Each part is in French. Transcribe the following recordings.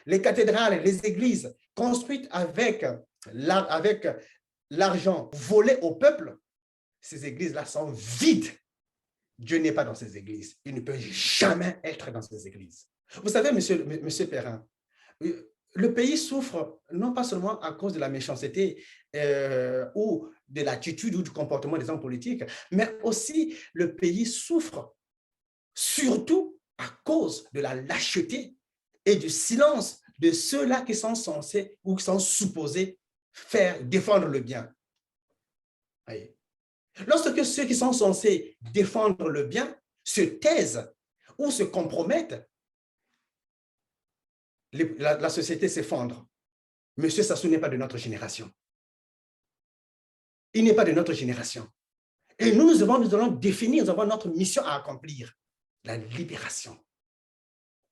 les cathédrales, les églises construites avec l'argent volé au peuple, ces églises-là sont vides. Dieu n'est pas dans ces églises. Il ne peut jamais être dans ces églises. Vous savez, monsieur Perrin, le pays souffre non pas seulement à cause de la méchanceté ou de l'attitude ou du comportement des hommes politiques, mais aussi le pays souffre surtout à cause de la lâcheté et du silence de ceux-là qui sont censés ou qui sont supposés défendre le bien. Voyez. Lorsque ceux qui sont censés défendre le bien se taisent ou se compromettent, la société s'effondre. Monsieur Sassou n'est pas de notre génération. Il n'est pas de notre génération. Et nous allons définir, nous avons notre mission à accomplir, la libération.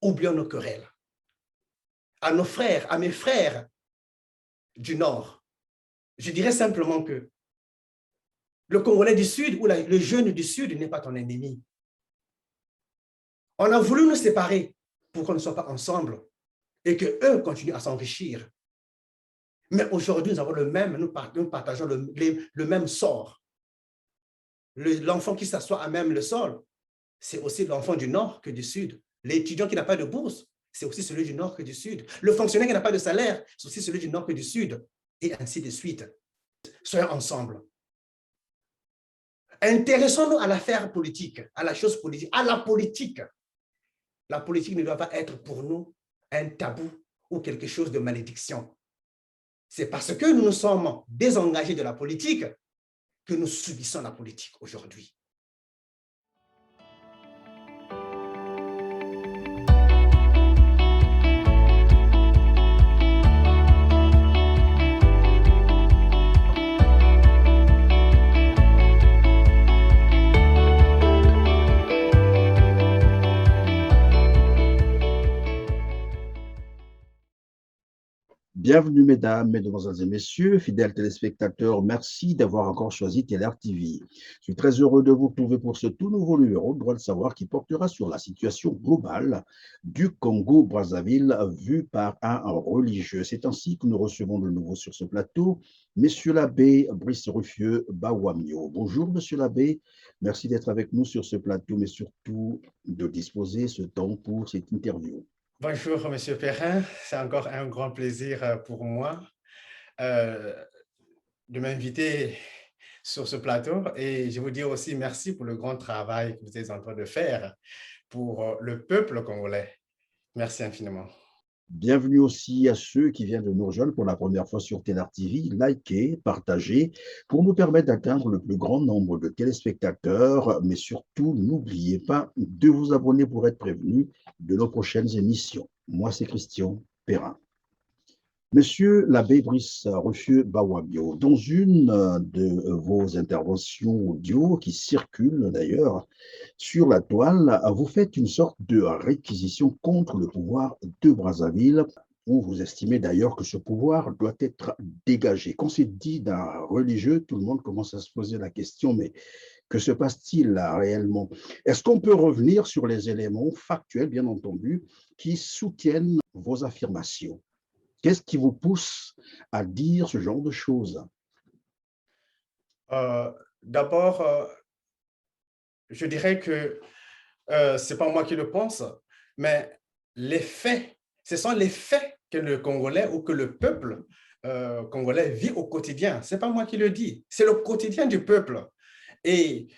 Oublions nos querelles. À nos frères, à mes frères du Nord, je dirais simplement que le Congolais du Sud ou le jeune du Sud n'est pas ton ennemi. On a voulu nous séparer pour qu'on ne soit pas ensemble et qu'eux continuent à s'enrichir. Mais aujourd'hui, nous partageons le même sort. L'enfant qui s'assoit à même le sol, c'est aussi l'enfant du Nord que du Sud. L'étudiant qui n'a pas de bourse, c'est aussi celui du Nord que du Sud. Le fonctionnaire qui n'a pas de salaire, c'est aussi celui du Nord que du Sud. Et ainsi de suite. Soyons ensemble. Intéressons-nous à l'affaire politique, à la chose politique, à la politique. La politique ne doit pas être pour nous un tabou ou quelque chose de malédiction. C'est parce que nous nous sommes désengagés de la politique que nous subissons la politique aujourd'hui. Bienvenue, mesdames, mesdemoiselles et messieurs, fidèles téléspectateurs, merci d'avoir encore choisi TLR TV. Je suis très heureux de vous retrouver pour ce tout nouveau numéro de Droit de savoir qui portera sur la situation globale du Congo-Brazzaville vue par un religieux. C'est ainsi que nous recevons de nouveau sur ce plateau Monsieur l'abbé Brice Ruffieux Bawamio. Bonjour, Monsieur l'abbé, merci d'être avec nous sur ce plateau, mais surtout de disposer ce temps pour cette interview. Bonjour, Monsieur Perrin. C'est encore un grand plaisir pour moi de m'inviter sur ce plateau et je vous dis aussi merci pour le grand travail que vous êtes en train de faire pour le peuple congolais. Merci infiniment. Bienvenue aussi à ceux qui viennent de nous rejoindre pour la première fois sur TLR TV. Likez, partagez pour nous permettre d'atteindre le plus grand nombre de téléspectateurs, mais surtout, n'oubliez pas de vous abonner pour être prévenu de nos prochaines émissions. Moi, c'est Christian Perrin. Monsieur l'abbé Brice Ruffieux Bawamio, dans une de vos interventions audio qui circulent d'ailleurs sur la toile, vous faites une sorte de réquisition contre le pouvoir de Brazzaville, où vous estimez d'ailleurs que ce pouvoir doit être dégagé. Quand c'est dit d'un religieux, tout le monde commence à se poser la question, mais que se passe-t-il là réellement? Est-ce qu'on peut revenir sur les éléments factuels, bien entendu, qui soutiennent vos affirmations? Qu'est-ce qui vous pousse à dire ce genre de choses? D'abord, je dirais que ce n'est pas moi qui le pense, mais les faits, ce sont les faits que le Congolais ou que le peuple congolais vit au quotidien. Ce n'est pas moi qui le dis, c'est le quotidien du peuple. Et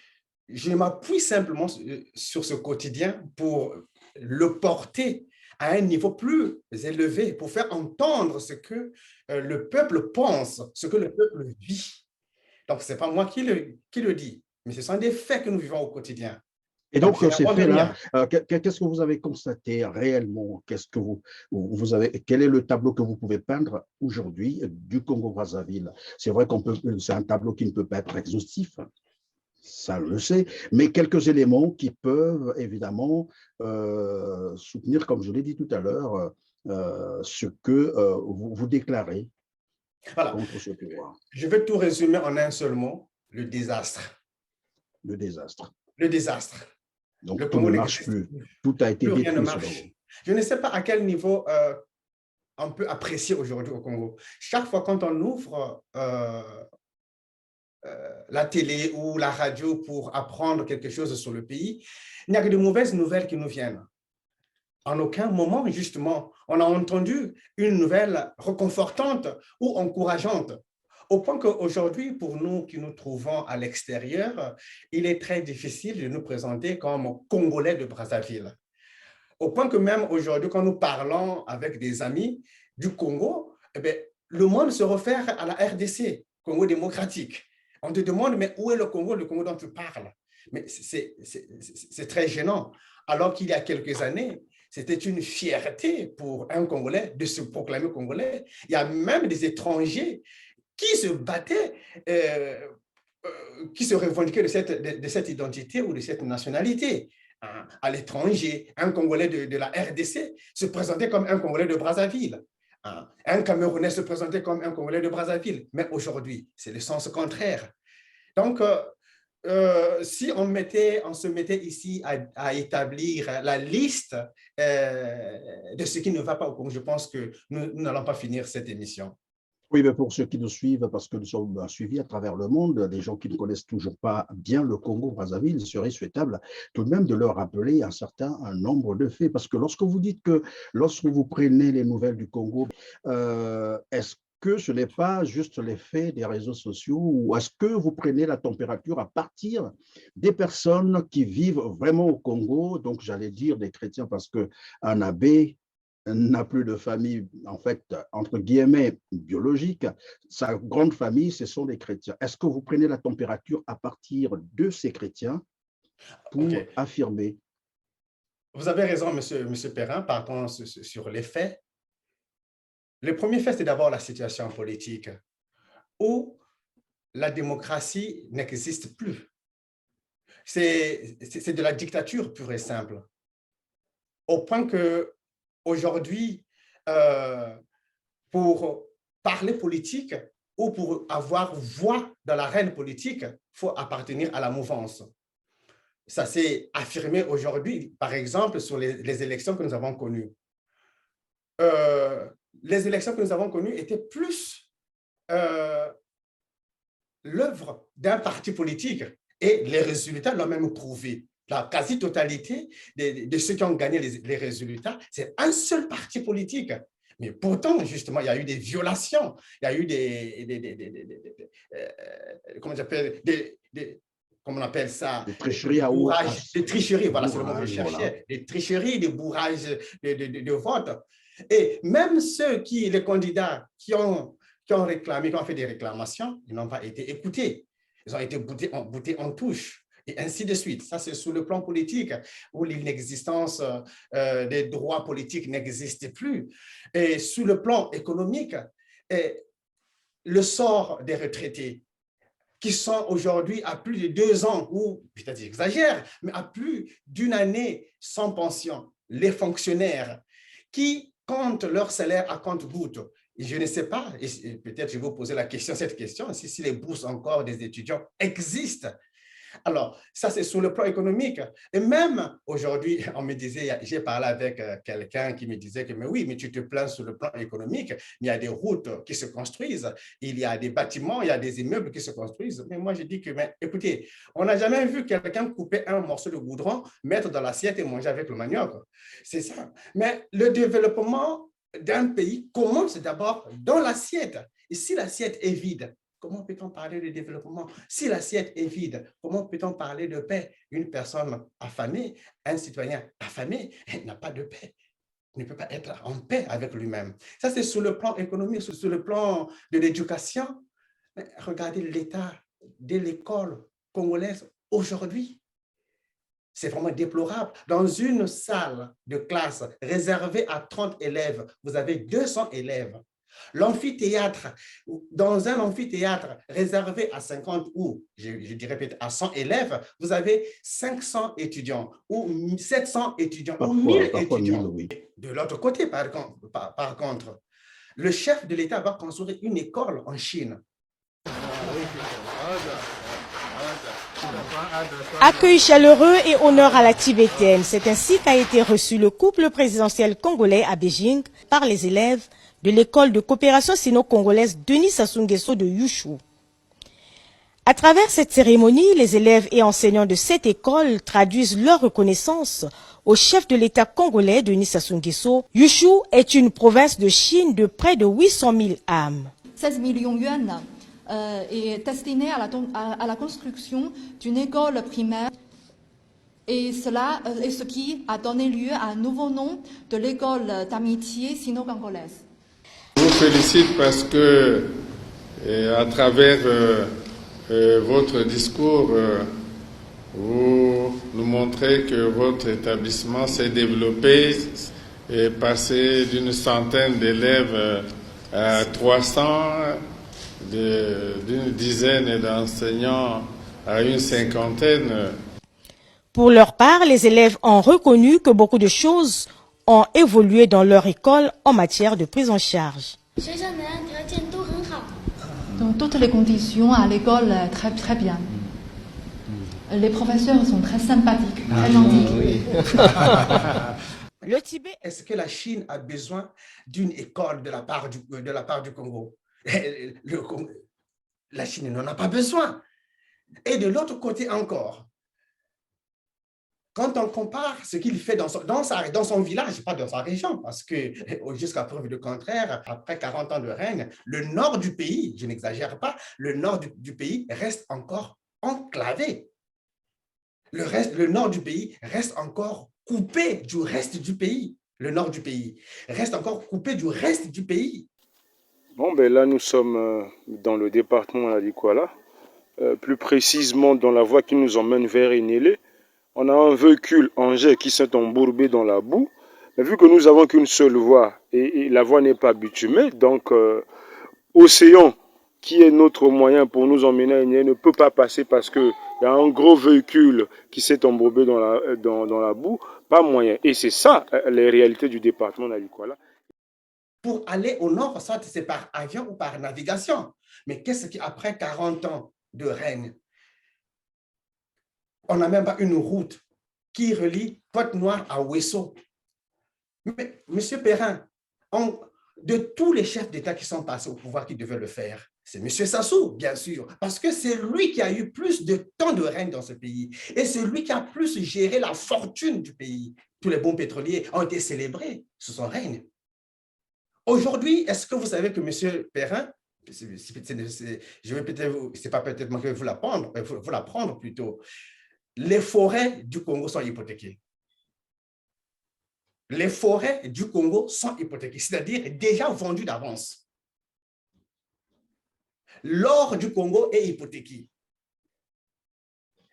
je m'appuie simplement sur ce quotidien pour le porter à un niveau plus élevé, pour faire entendre ce que le peuple pense, ce que le peuple vit. Donc, ce n'est pas moi qui le dis, mais ce sont des faits que nous vivons au quotidien. Et donc, ces faits-là, qu'est-ce que vous avez constaté réellement? Quel est le tableau que vous pouvez peindre aujourd'hui du Congo-Brazzaville? C'est vrai c'est un tableau qui ne peut pas être exhaustif, ça le sait, mais quelques éléments qui peuvent évidemment soutenir, comme je l'ai dit tout à l'heure, ce que vous déclarez contre ce pouvoir. Je vais tout résumer en un seul mot, le désastre. Le désastre. Le désastre. Donc, tout ne marche plus. Tout a été détruit. Je ne sais pas à quel niveau on peut apprécier aujourd'hui au Congo. Chaque fois quand on ouvre la télé ou la radio pour apprendre quelque chose sur le pays, il n'y a que de mauvaises nouvelles qui nous viennent. En aucun moment, justement, on a entendu une nouvelle réconfortante ou encourageante. Au point qu'aujourd'hui, pour nous qui nous trouvons à l'extérieur, il est très difficile de nous présenter comme Congolais de Brazzaville. Au point que même aujourd'hui, quand nous parlons avec des amis du Congo, eh bien, le monde se réfère à la RDC, Congo démocratique. On te demande, mais où est le Congo dont tu parles? Mais c'est très gênant. Alors qu'il y a quelques années, c'était une fierté pour un Congolais de se proclamer Congolais. Il y a même des étrangers qui se battaient, qui se revendiquaient de cette identité ou de cette nationalité. À l'étranger, un Congolais de la RDC se présentait comme un Congolais de Brazzaville. Un Camerounais se présentait comme un Congolais de Brazzaville. Mais aujourd'hui, c'est le sens contraire. Donc, si on se mettait ici à établir la liste de ce qui ne va pas au Congo, je pense que nous n'allons pas finir cette émission. Oui, mais pour ceux qui nous suivent, parce que nous sommes suivis à travers le monde, des gens qui ne connaissent toujours pas bien le Congo-Brazzaville, il serait souhaitable tout de même de leur rappeler un nombre de faits. Parce que lorsque vous dites que lorsque vous prenez les nouvelles du Congo, est-ce que ce n'est pas juste l'effet des réseaux sociaux ou est-ce que vous prenez la température à partir des personnes qui vivent vraiment au Congo, donc j'allais dire des chrétiens parce qu'un abbé n'a plus de famille, en fait, entre guillemets, biologique. Sa grande famille, ce sont les chrétiens. Est-ce que vous prenez la température à partir de ces chrétiens pour Okay. affirmer? Vous avez raison, monsieur Perrin, par contre, sur les faits. Le premier fait, c'est d'abord la situation politique, où la démocratie n'existe plus. C'est de la dictature pure et simple. Au point que aujourd'hui, pour parler politique ou pour avoir voix dans l'arène politique, il faut appartenir à la mouvance. Ça s'est affirmé aujourd'hui, par exemple, sur les élections que nous avons connues. Les élections que nous avons connues étaient plus l'œuvre d'un parti politique et les résultats l'ont même prouvé. La quasi-totalité de ceux qui ont gagné les résultats, c'est un seul parti politique. Mais pourtant, justement, il y a eu des violations, il y a eu comment j'appelle, comment on appelle ça, des tricheries des bourrages, des tricheries, voilà, c'est le mot que je cherchais, voilà. des tricheries, des bourrages de vote. Et même les candidats qui ont réclamé, qui ont fait des réclamations, ils n'ont pas été écoutés. Ils ont été boutés en touche. Et ainsi de suite. Ça, c'est sous le plan politique, où l'inexistence des droits politiques n'existe plus. Et sous le plan économique, le sort des retraités, qui sont aujourd'hui à plus de 2 ans, ou peut-être j'exagère, mais à plus d'une année sans pension. Les fonctionnaires qui comptent leur salaire à compte-gouttes. Je ne sais pas, et peut-être je vais vous poser cette question, si les bourses encore des étudiants existent. Alors, ça, c'est sur le plan économique. Et même aujourd'hui, on me disait, j'ai parlé avec quelqu'un qui me disait que, mais oui, mais tu te plains sur le plan économique, il y a des routes qui se construisent, il y a des bâtiments, il y a des immeubles qui se construisent. Mais moi, je dis que, mais, écoutez, on n'a jamais vu quelqu'un couper un morceau de goudron, mettre dans l'assiette et manger avec le manioc. C'est ça. Mais le développement d'un pays commence d'abord dans l'assiette. Et si l'assiette est vide, comment peut-on parler de développement? Si l'assiette est vide, comment peut-on parler de paix? Une personne affamée, un citoyen affamé, n'a pas de paix. Il ne peut pas être en paix avec lui-même. Ça, c'est sur le plan économique, sur le plan de l'éducation. Regardez l'état de l'école congolaise aujourd'hui. C'est vraiment déplorable. Dans une salle de classe réservée à 30 élèves, vous avez 200 élèves. L'amphithéâtre, dans un amphithéâtre réservé à 50 ou, je dirais peut-être à 100 élèves, vous avez 500 étudiants ou 700 étudiants ou 1000 étudiants. 1000, oui. De l'autre côté, par contre, le chef de l'État va construire une école en Chine. Accueil chaleureux et honneur à la tibétaine. C'est ainsi qu'a été reçu le couple présidentiel congolais à Beijing par les élèves de l'école de coopération sino-congolaise Denis Sassou Nguesso de Yushu. À travers cette cérémonie, les élèves et enseignants de cette école traduisent leur reconnaissance au chef de l'État congolais Denis Sassou Nguesso. Yushu est une province de Chine de près de 800 000 âmes. 16 millions yuan est destiné à la construction d'une école primaire et cela est ce qui a donné lieu à un nouveau nom de l'école d'amitié sino-congolaise. Je vous félicite parce que à travers votre discours, vous nous montrez que votre établissement s'est développé et passé d'une centaine d'élèves à 300, d'une dizaine d'enseignants à une cinquantaine. Pour leur part, les élèves ont reconnu que beaucoup de choses ont évolué dans leur école en matière de prise en charge. Dans toutes les conditions à l'école, très bien. Les professeurs sont très sympathiques, très gentils. Le Tibet. Est-ce que la Chine a besoin d'une école de la part du Congo? La Chine n'en a pas besoin. Et de l'autre côté encore, quand on compare ce qu'il fait dans son village, pas dans sa région, parce que jusqu'à preuve du contraire, après 40 ans de règne, le nord du pays, je n'exagère pas, le nord du pays reste encore enclavé. Le nord du pays reste encore coupé du reste du pays. Le nord du pays reste encore coupé du reste du pays. Bon, ben là, nous sommes dans le département de la Likwala, plus précisément dans la voie qui nous emmène vers Enélé. On a un véhicule engin qui s'est embourbé dans la boue. Mais vu que nous avons qu'une seule voie et la voie n'est pas bitumée, donc Océan, qui est notre moyen pour nous emmener à Enélé, ne peut pas passer parce qu'il y a un gros véhicule qui s'est embourbé dans la boue. Pas moyen. Et c'est ça, les réalités du département de la Likwala. Pour aller au nord, soit c'est par avion ou par navigation. Mais qu'est-ce qu'après 40 ans de règne, on n'a même pas une route qui relie Pointe-Noire à Ouesso. Mais, M. Perrin, de tous les chefs d'État qui sont passés au pouvoir qui devaient le faire, c'est M. Sassou, bien sûr, parce que c'est lui qui a eu plus de temps de règne dans ce pays et c'est lui qui a plus géré la fortune du pays. Tous les bons pétroliers ont été célébrés sous son règne. Aujourd'hui, est-ce que vous savez que M. Perrin, je vais peut-être, c'est pas peut-être moi qui vais vous l'apprendre plutôt, les forêts du Congo sont hypothéquées. Les forêts du Congo sont hypothéquées, c'est-à-dire déjà vendues d'avance. L'or du Congo est hypothéqué.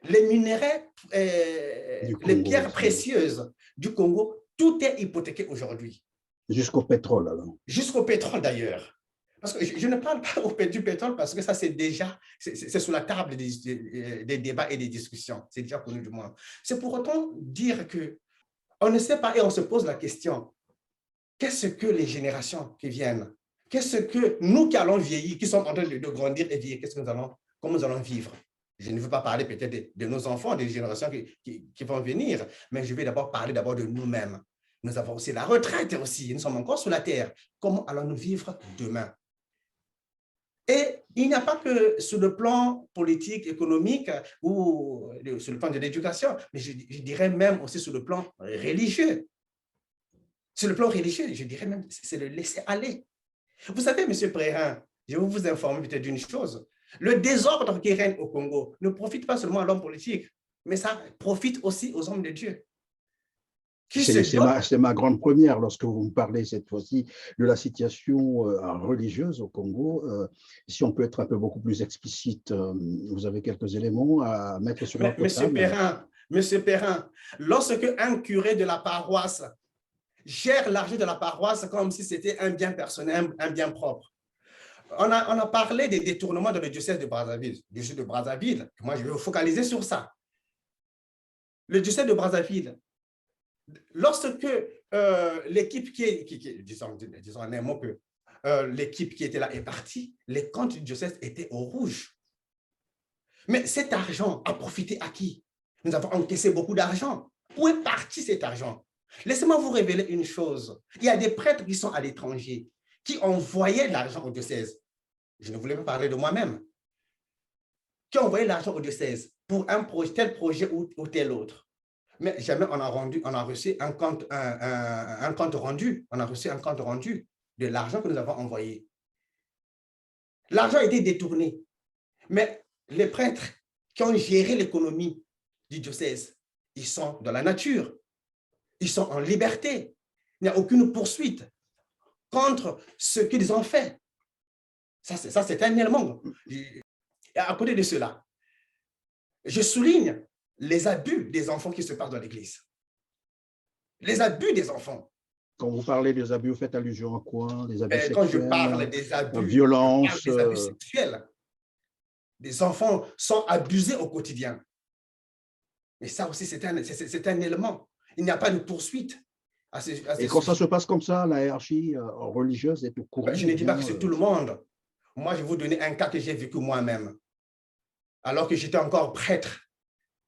Les minerais, les pierres précieuses du Congo, tout est hypothéqué aujourd'hui. Jusqu'au pétrole, alors. Jusqu'au pétrole, d'ailleurs. Parce que je ne parle pas du pétrole parce que ça, c'est déjà, c'est sous la table des débats et des discussions. C'est déjà connu du moins. C'est pour autant dire qu'on ne sait pas et on se pose la question, qu'est-ce que les générations qui viennent, qu'est-ce que nous qui allons vieillir, qui sommes en train de grandir et vieillir, comment nous allons vivre? Je ne veux pas parler peut-être de nos enfants, des générations qui vont venir, mais je vais parler de nous-mêmes. Nous avons aussi la retraite aussi, nous sommes encore sur la terre. Comment allons-nous vivre demain? Et il n'y a pas que sur le plan politique, économique ou sur le plan de l'éducation, mais je dirais même aussi sur le plan religieux. Sur le plan religieux, je dirais même, c'est le laisser aller. Vous savez, M. Prérin, je vais vous informer peut-être d'une chose. Le désordre qui règne au Congo ne profite pas seulement à l'homme politique, mais ça profite aussi aux hommes de Dieu. C'est ma grande première lorsque vous me parlez cette fois-ci de la situation religieuse au Congo. Si on peut être un peu beaucoup plus explicite, vous avez quelques éléments à mettre sur la table. Monsieur Perrin, lorsque un curé de la paroisse gère l'argent de la paroisse comme si c'était un bien personnel, un bien propre. On a parlé des détournements dans le diocèse de Brazzaville. Le diocèse de Brazzaville, moi je vais me focaliser sur ça. Le diocèse de Brazzaville, lorsque l'équipe disons en un mot que l'équipe qui était là est partie, les comptes du diocèse étaient au rouge. Mais cet argent a profité à qui? Nous avons encaissé beaucoup d'argent. Où est parti cet argent? Laissez-moi vous révéler une chose. Il y a des prêtres qui sont à l'étranger, qui envoyaient l'argent au diocèse. Je ne voulais pas parler de moi-même. Qui envoyaient l'argent au diocèse pour un projet, tel projet ou tel autre. Mais jamais on a reçu un compte rendu. On a reçu un compte rendu de l'argent que nous avons envoyé. L'argent a été détourné. Mais les prêtres qui ont géré l'économie du diocèse, ils sont dans la nature. Ils sont en liberté. Il n'y a aucune poursuite contre ce qu'ils ont fait. Ça, c'est un élément. Et à côté de cela, je souligne les abus des enfants qui se passent dans l'Église. Les abus des enfants. Quand vous parlez des abus, vous faites allusion à quoi? Des abus Quand sexuels, je parle des abus, violence, des abus sexuels, des enfants sont abusés au quotidien. Mais ça aussi, c'est un élément. Il n'y a pas de poursuite. Et quand ça se passe comme ça, la hiérarchie religieuse est au courant? Je ne dis pas que c'est tout le monde. Moi, je vais vous donner un cas que j'ai vécu moi-même. Alors que j'étais encore prêtre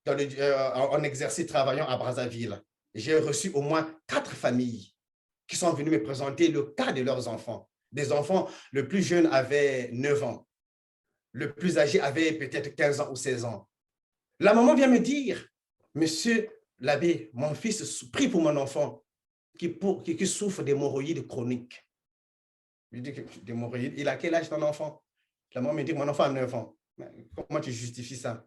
en exercice travaillant à Brazzaville, j'ai reçu au moins 4 familles qui sont venues me présenter le cas de leurs enfants. Des enfants, le plus jeune avait 9 ans. Le plus âgé avait peut-être 15 ans ou 16 ans. La maman vient me dire, monsieur l'abbé, mon fils prie pour mon enfant qui souffre d'hémorroïdes chroniques. Je dis que d'hémorroïdes, il a quel âge ton enfant? La maman me dit, mon enfant a 9 ans. Comment tu justifies ça?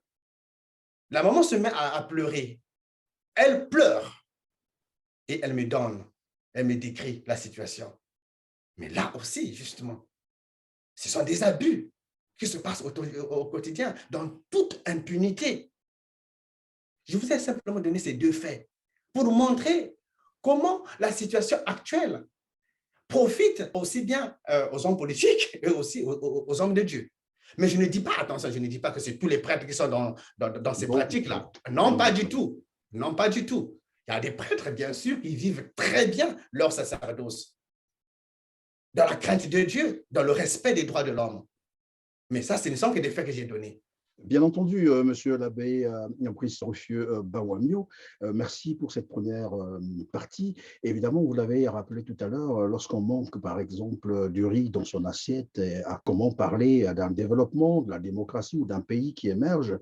La maman se met à pleurer. Elle pleure et elle me décrit la situation. Mais là aussi, justement, ce sont des abus qui se passent au quotidien, dans toute impunité. Je vous ai simplement donné ces 2 faits pour montrer comment la situation actuelle profite aussi bien aux hommes politiques et aussi aux hommes de Dieu. Mais je ne dis pas, attention, je ne dis pas que c'est tous les prêtres qui sont dans ces pratiques-là. Non, pas du tout. Non, pas du tout. Il y a des prêtres, bien sûr, qui vivent très bien leur sacerdoce, dans la crainte de Dieu, dans le respect des droits de l'homme. Mais ça, ce ne sont que des faits que j'ai donnés. Bien entendu, monsieur l'abbé Brice Sanfieux Bawamio, merci pour cette première partie. Évidemment, vous l'avez rappelé tout à l'heure, lorsqu'on manque, par exemple, du riz dans son assiette, à comment parler d'un développement, de la démocratie ou d'un pays qui émerge.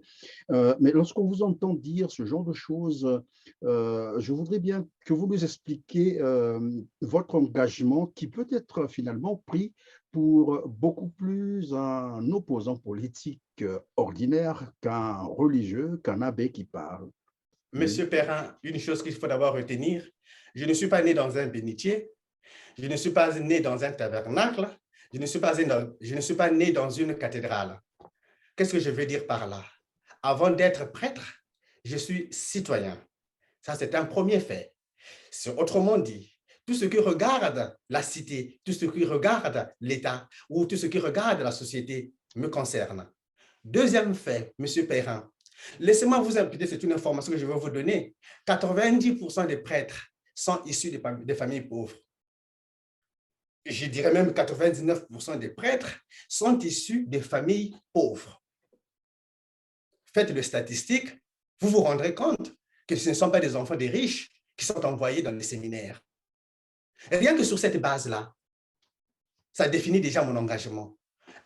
Mais lorsqu'on vous entend dire ce genre de choses, je voudrais bien que vous nous expliquiez votre engagement qui peut être finalement pris pour beaucoup plus un opposant politique ordinaire qu'un religieux, qu'un abbé qui parle. Monsieur Perrin, une chose qu'il faut d'abord retenir, je ne suis pas né dans un bénitier, je ne suis pas né dans un tabernacle, je ne suis pas né dans une cathédrale. Qu'est-ce que je veux dire par là? Avant d'être prêtre, je suis citoyen. Ça, c'est un premier fait. Autrement dit, tout ce qui regarde la cité, tout ce qui regarde l'État ou tout ce qui regarde la société me concerne. Deuxième fait, monsieur Perrin, laissez-moi vous impliquer, c'est une information que je vais vous donner. 90% des prêtres sont issus des familles pauvres. Je dirais même 99% des prêtres sont issus des familles pauvres. Faites les statistiques, vous vous rendrez compte que ce ne sont pas des enfants des riches qui sont envoyés dans les séminaires. Et rien que sur cette base-là, ça définit déjà mon engagement.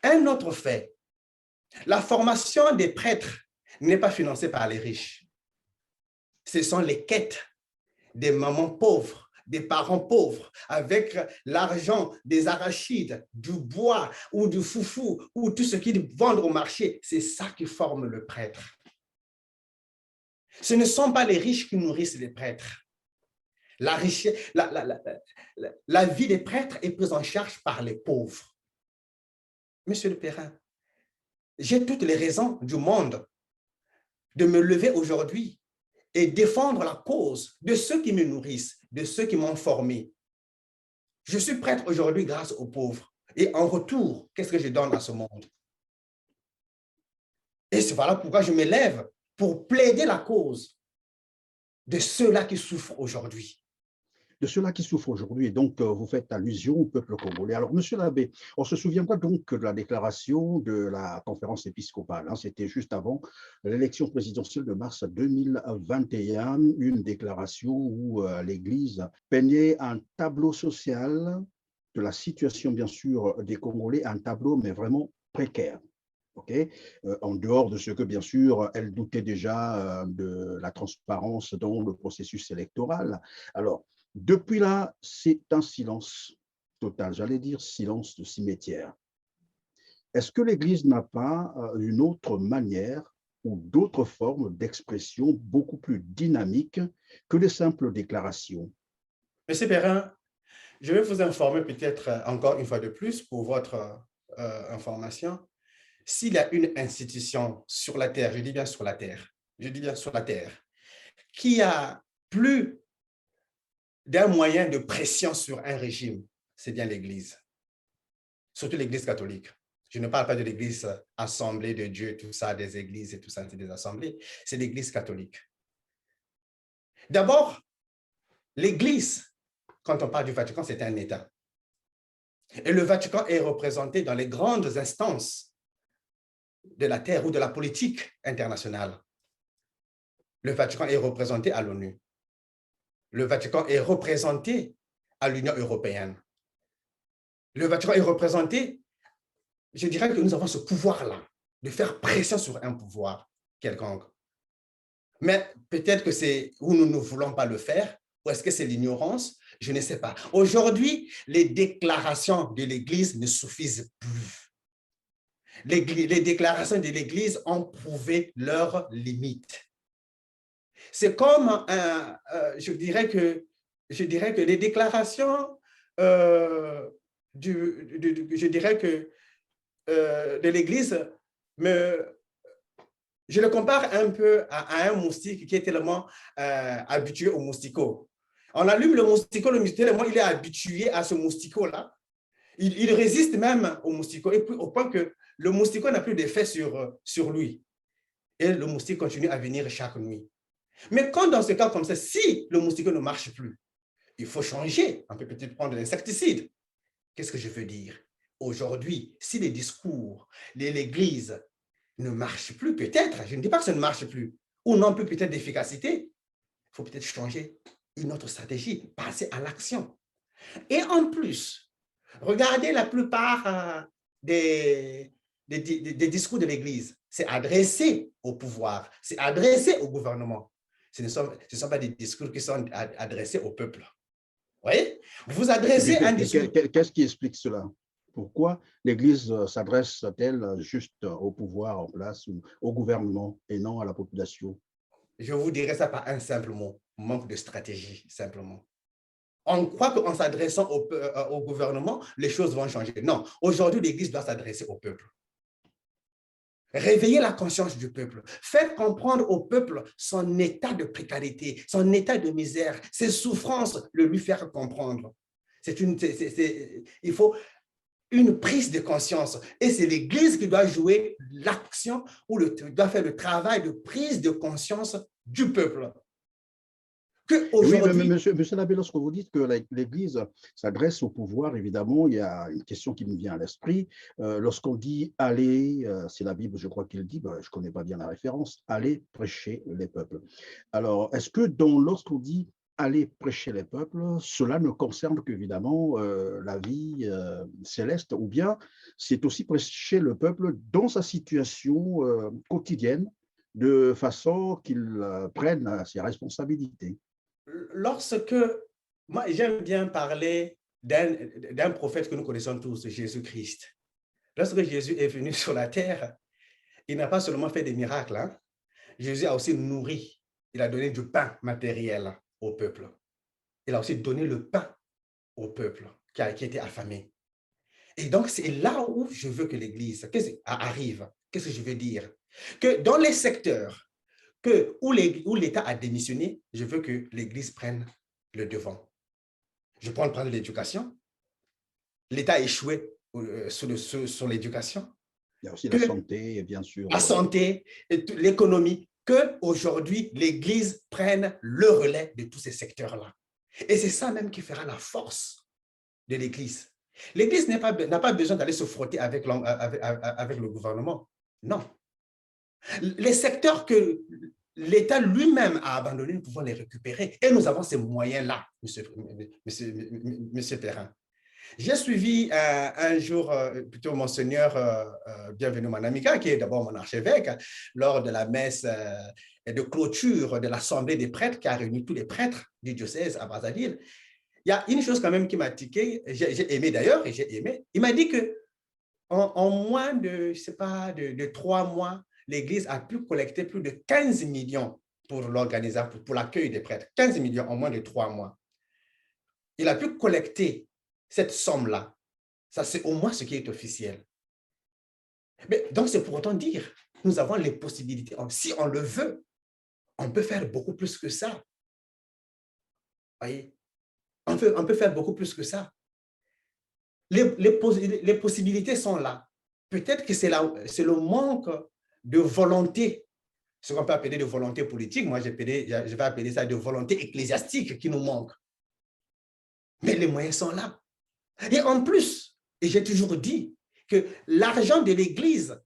Un autre fait, la formation des prêtres n'est pas financée par les riches. Ce sont les quêtes des mamans pauvres, des parents pauvres, avec l'argent des arachides, du bois ou du foufou, ou tout ce qu'ils vendent au marché. C'est ça qui forme le prêtre. Ce ne sont pas les riches qui nourrissent les prêtres. La vie des prêtres est prise en charge par les pauvres. Monsieur le Perrin, j'ai toutes les raisons du monde de me lever aujourd'hui et défendre la cause de ceux qui me nourrissent, de ceux qui m'ont formé. Je suis prêtre aujourd'hui grâce aux pauvres. Et en retour, qu'est-ce que je donne à ce monde? Et c'est voilà pourquoi je me lève pour plaider la cause de ceux-là qui souffrent aujourd'hui. de ceux-là qui souffrent aujourd'hui. Et donc, vous faites allusion au peuple congolais. Alors, monsieur l'abbé, on se souviendra donc de la déclaration de la conférence épiscopale. Hein, c'était juste avant l'élection présidentielle de mars 2021, une déclaration où l'Église peignait un tableau social de la situation, bien sûr, des Congolais, un tableau, mais vraiment précaire. Okay. En dehors de ce que, bien sûr, elle doutait déjà de la transparence dans le processus électoral. Alors, depuis là, c'est un silence total, j'allais dire silence de cimetière. Est-ce que l'Église n'a pas une autre manière ou d'autres formes d'expression beaucoup plus dynamiques que les simples déclarations? Monsieur Perrin, je vais vous informer peut-être encore une fois de plus pour votre information. S'il y a une institution sur la terre, je dis bien sur la terre, qui a plus d'un moyen de pression sur un régime, c'est bien l'Église, surtout l'Église catholique. Je ne parle pas de l'Église assemblée de Dieu, tout ça, des églises et tout ça, c'est des assemblées, c'est l'Église catholique. D'abord, l'Église, quand on parle du Vatican, c'est un État. Et le Vatican est représenté dans les grandes instances de la terre ou de la politique internationale. Le Vatican est représenté à l'ONU. Le Vatican est représenté à l'Union européenne. Le Vatican est représenté, je dirais que nous avons ce pouvoir-là, de faire pression sur un pouvoir quelconque. Mais peut-être que c'est où nous ne voulons pas le faire, ou est-ce que c'est l'ignorance? Je ne sais pas. Aujourd'hui, les déclarations de l'Église ne suffisent plus. Les déclarations de l'Église ont prouvé leurs limites. C'est comme, je dirais que les déclarations de l'Église, je le compare un peu à un moustique qui est tellement habitué au moustiquot. On allume le moustiquot, tellement il est habitué à ce moustiquot-là. Il résiste même au moustiquot, et puis au point que le mousticot n'a plus d'effet sur lui. Et le moustique continue à venir chaque nuit. Mais quand dans ce cas comme ça, si le mousticot ne marche plus, il faut changer. On peut peut-être prendre l'insecticide. Qu'est-ce que je veux dire? Aujourd'hui, si les discours de l'Église ne marchent plus, peut-être, je ne dis pas que ça ne marche plus, ou non plus peut-être d'efficacité, il faut peut-être changer une autre stratégie, passer à l'action. Et en plus, regardez la plupart des discours de l'Église. C'est adressé au pouvoir, c'est adressé au gouvernement. Ce ne sont pas des discours qui sont adressés au peuple. Vous voyez? Vous adressez un discours. Qu'est-ce qui explique cela? Pourquoi l'Église s'adresse-t-elle juste au pouvoir en place ou au gouvernement et non à la population? Je vous dirais ça par un simple mot, manque de stratégie, simplement. On croit qu'en s'adressant au gouvernement, les choses vont changer. Non, aujourd'hui, l'Église doit s'adresser au peuple. Réveiller la conscience du peuple, faire comprendre au peuple son état de précarité, son état de misère, ses souffrances, le lui faire comprendre. Il faut une prise de conscience. Et c'est l'Église qui doit jouer l'action ou doit faire le travail de prise de conscience du peuple. Oui, mais monsieur l'abbé, lorsque vous dites que l'Église s'adresse au pouvoir, évidemment, il y a une question qui me vient à l'esprit. Lorsqu'on dit « aller », c'est la Bible, je crois qu'il dit, je ne connais pas bien la référence, « aller prêcher les peuples ». Alors, est-ce que lorsqu'on dit « aller prêcher les peuples », cela ne concerne qu'évidemment la vie céleste, ou bien c'est aussi prêcher le peuple dans sa situation quotidienne, de façon qu'il prenne ses responsabilités? Lorsque, moi j'aime bien parler d'un prophète que nous connaissons tous, Jésus-Christ. Lorsque Jésus est venu sur la terre, il n'a pas seulement fait des miracles, hein. Jésus a aussi nourri, il a donné du pain matériel au peuple. Il a aussi donné le pain au peuple qui était affamé. Et donc c'est là où je veux que l'Église arrive. Qu'est-ce que je veux dire? Que dans les secteurs où l'État a démissionné, je veux que l'Église prenne le devant. Je prends l'éducation. L'État a échoué sur l'éducation. Il y a aussi la santé, bien sûr. La santé, l'économie. Qu'aujourd'hui, l'Église prenne le relais de tous ces secteurs-là. Et c'est ça même qui fera la force de l'Église. L'Église n'a pas besoin d'aller se frotter avec le gouvernement. Non. Les secteurs que l'État lui-même a abandonnés, nous pouvons les récupérer. Et nous avons ces moyens-là, monsieur Perrin. J'ai suivi un jour plutôt Monseigneur Bienvenu Manamika, qui est d'abord mon archevêque, lors de la messe de clôture de l'Assemblée des prêtres qui a réuni tous les prêtres du diocèse à Brazzaville. Il y a une chose quand même qui m'a tiqué, j'ai aimé d'ailleurs, et j'ai aimé. Il m'a dit qu'en moins de, je sais pas, de 3 mois, l'Église a pu collecter plus de 15 millions pour l'organisation, pour l'accueil des prêtres. 15 millions en moins de 3 mois. Il a pu collecter cette somme-là. Ça, c'est au moins ce qui est officiel. Mais donc, c'est pour autant dire, nous avons les possibilités. Si on le veut, on peut faire beaucoup plus que ça. Voyez? On peut faire beaucoup plus que ça. Les possibilités sont là. Peut-être que c'est le manque de volonté, ce qu'on peut appeler de volonté politique. Moi, je vais appeler ça de volonté ecclésiastique qui nous manque. Mais les moyens sont là. Et en plus, et j'ai toujours dit que l'argent de l'Église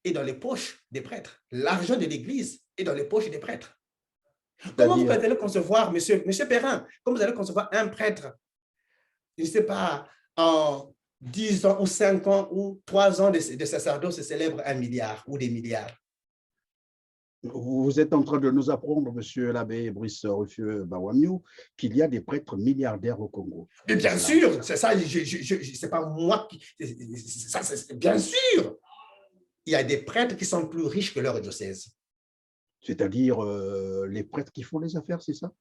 est dans les poches des prêtres. L'argent de l'Église est dans les poches des prêtres. Comment vous allez concevoir, monsieur Perrin, comment vous allez concevoir un prêtre, je ne sais pas, en 10 ans ou 5 ans ou 3 ans de sacerdoce se célèbre 1 milliard ou des milliards? Vous êtes en train de nous apprendre, monsieur l'abbé Brice Ruffieux-Bawamiou, qu'il y a des prêtres milliardaires au Congo. Mais bien sûr, c'est ça, c'est pas moi qui... bien sûr, il y a des prêtres qui sont plus riches que leur diocèse. C'est-à-dire les prêtres qui font les affaires, c'est ça?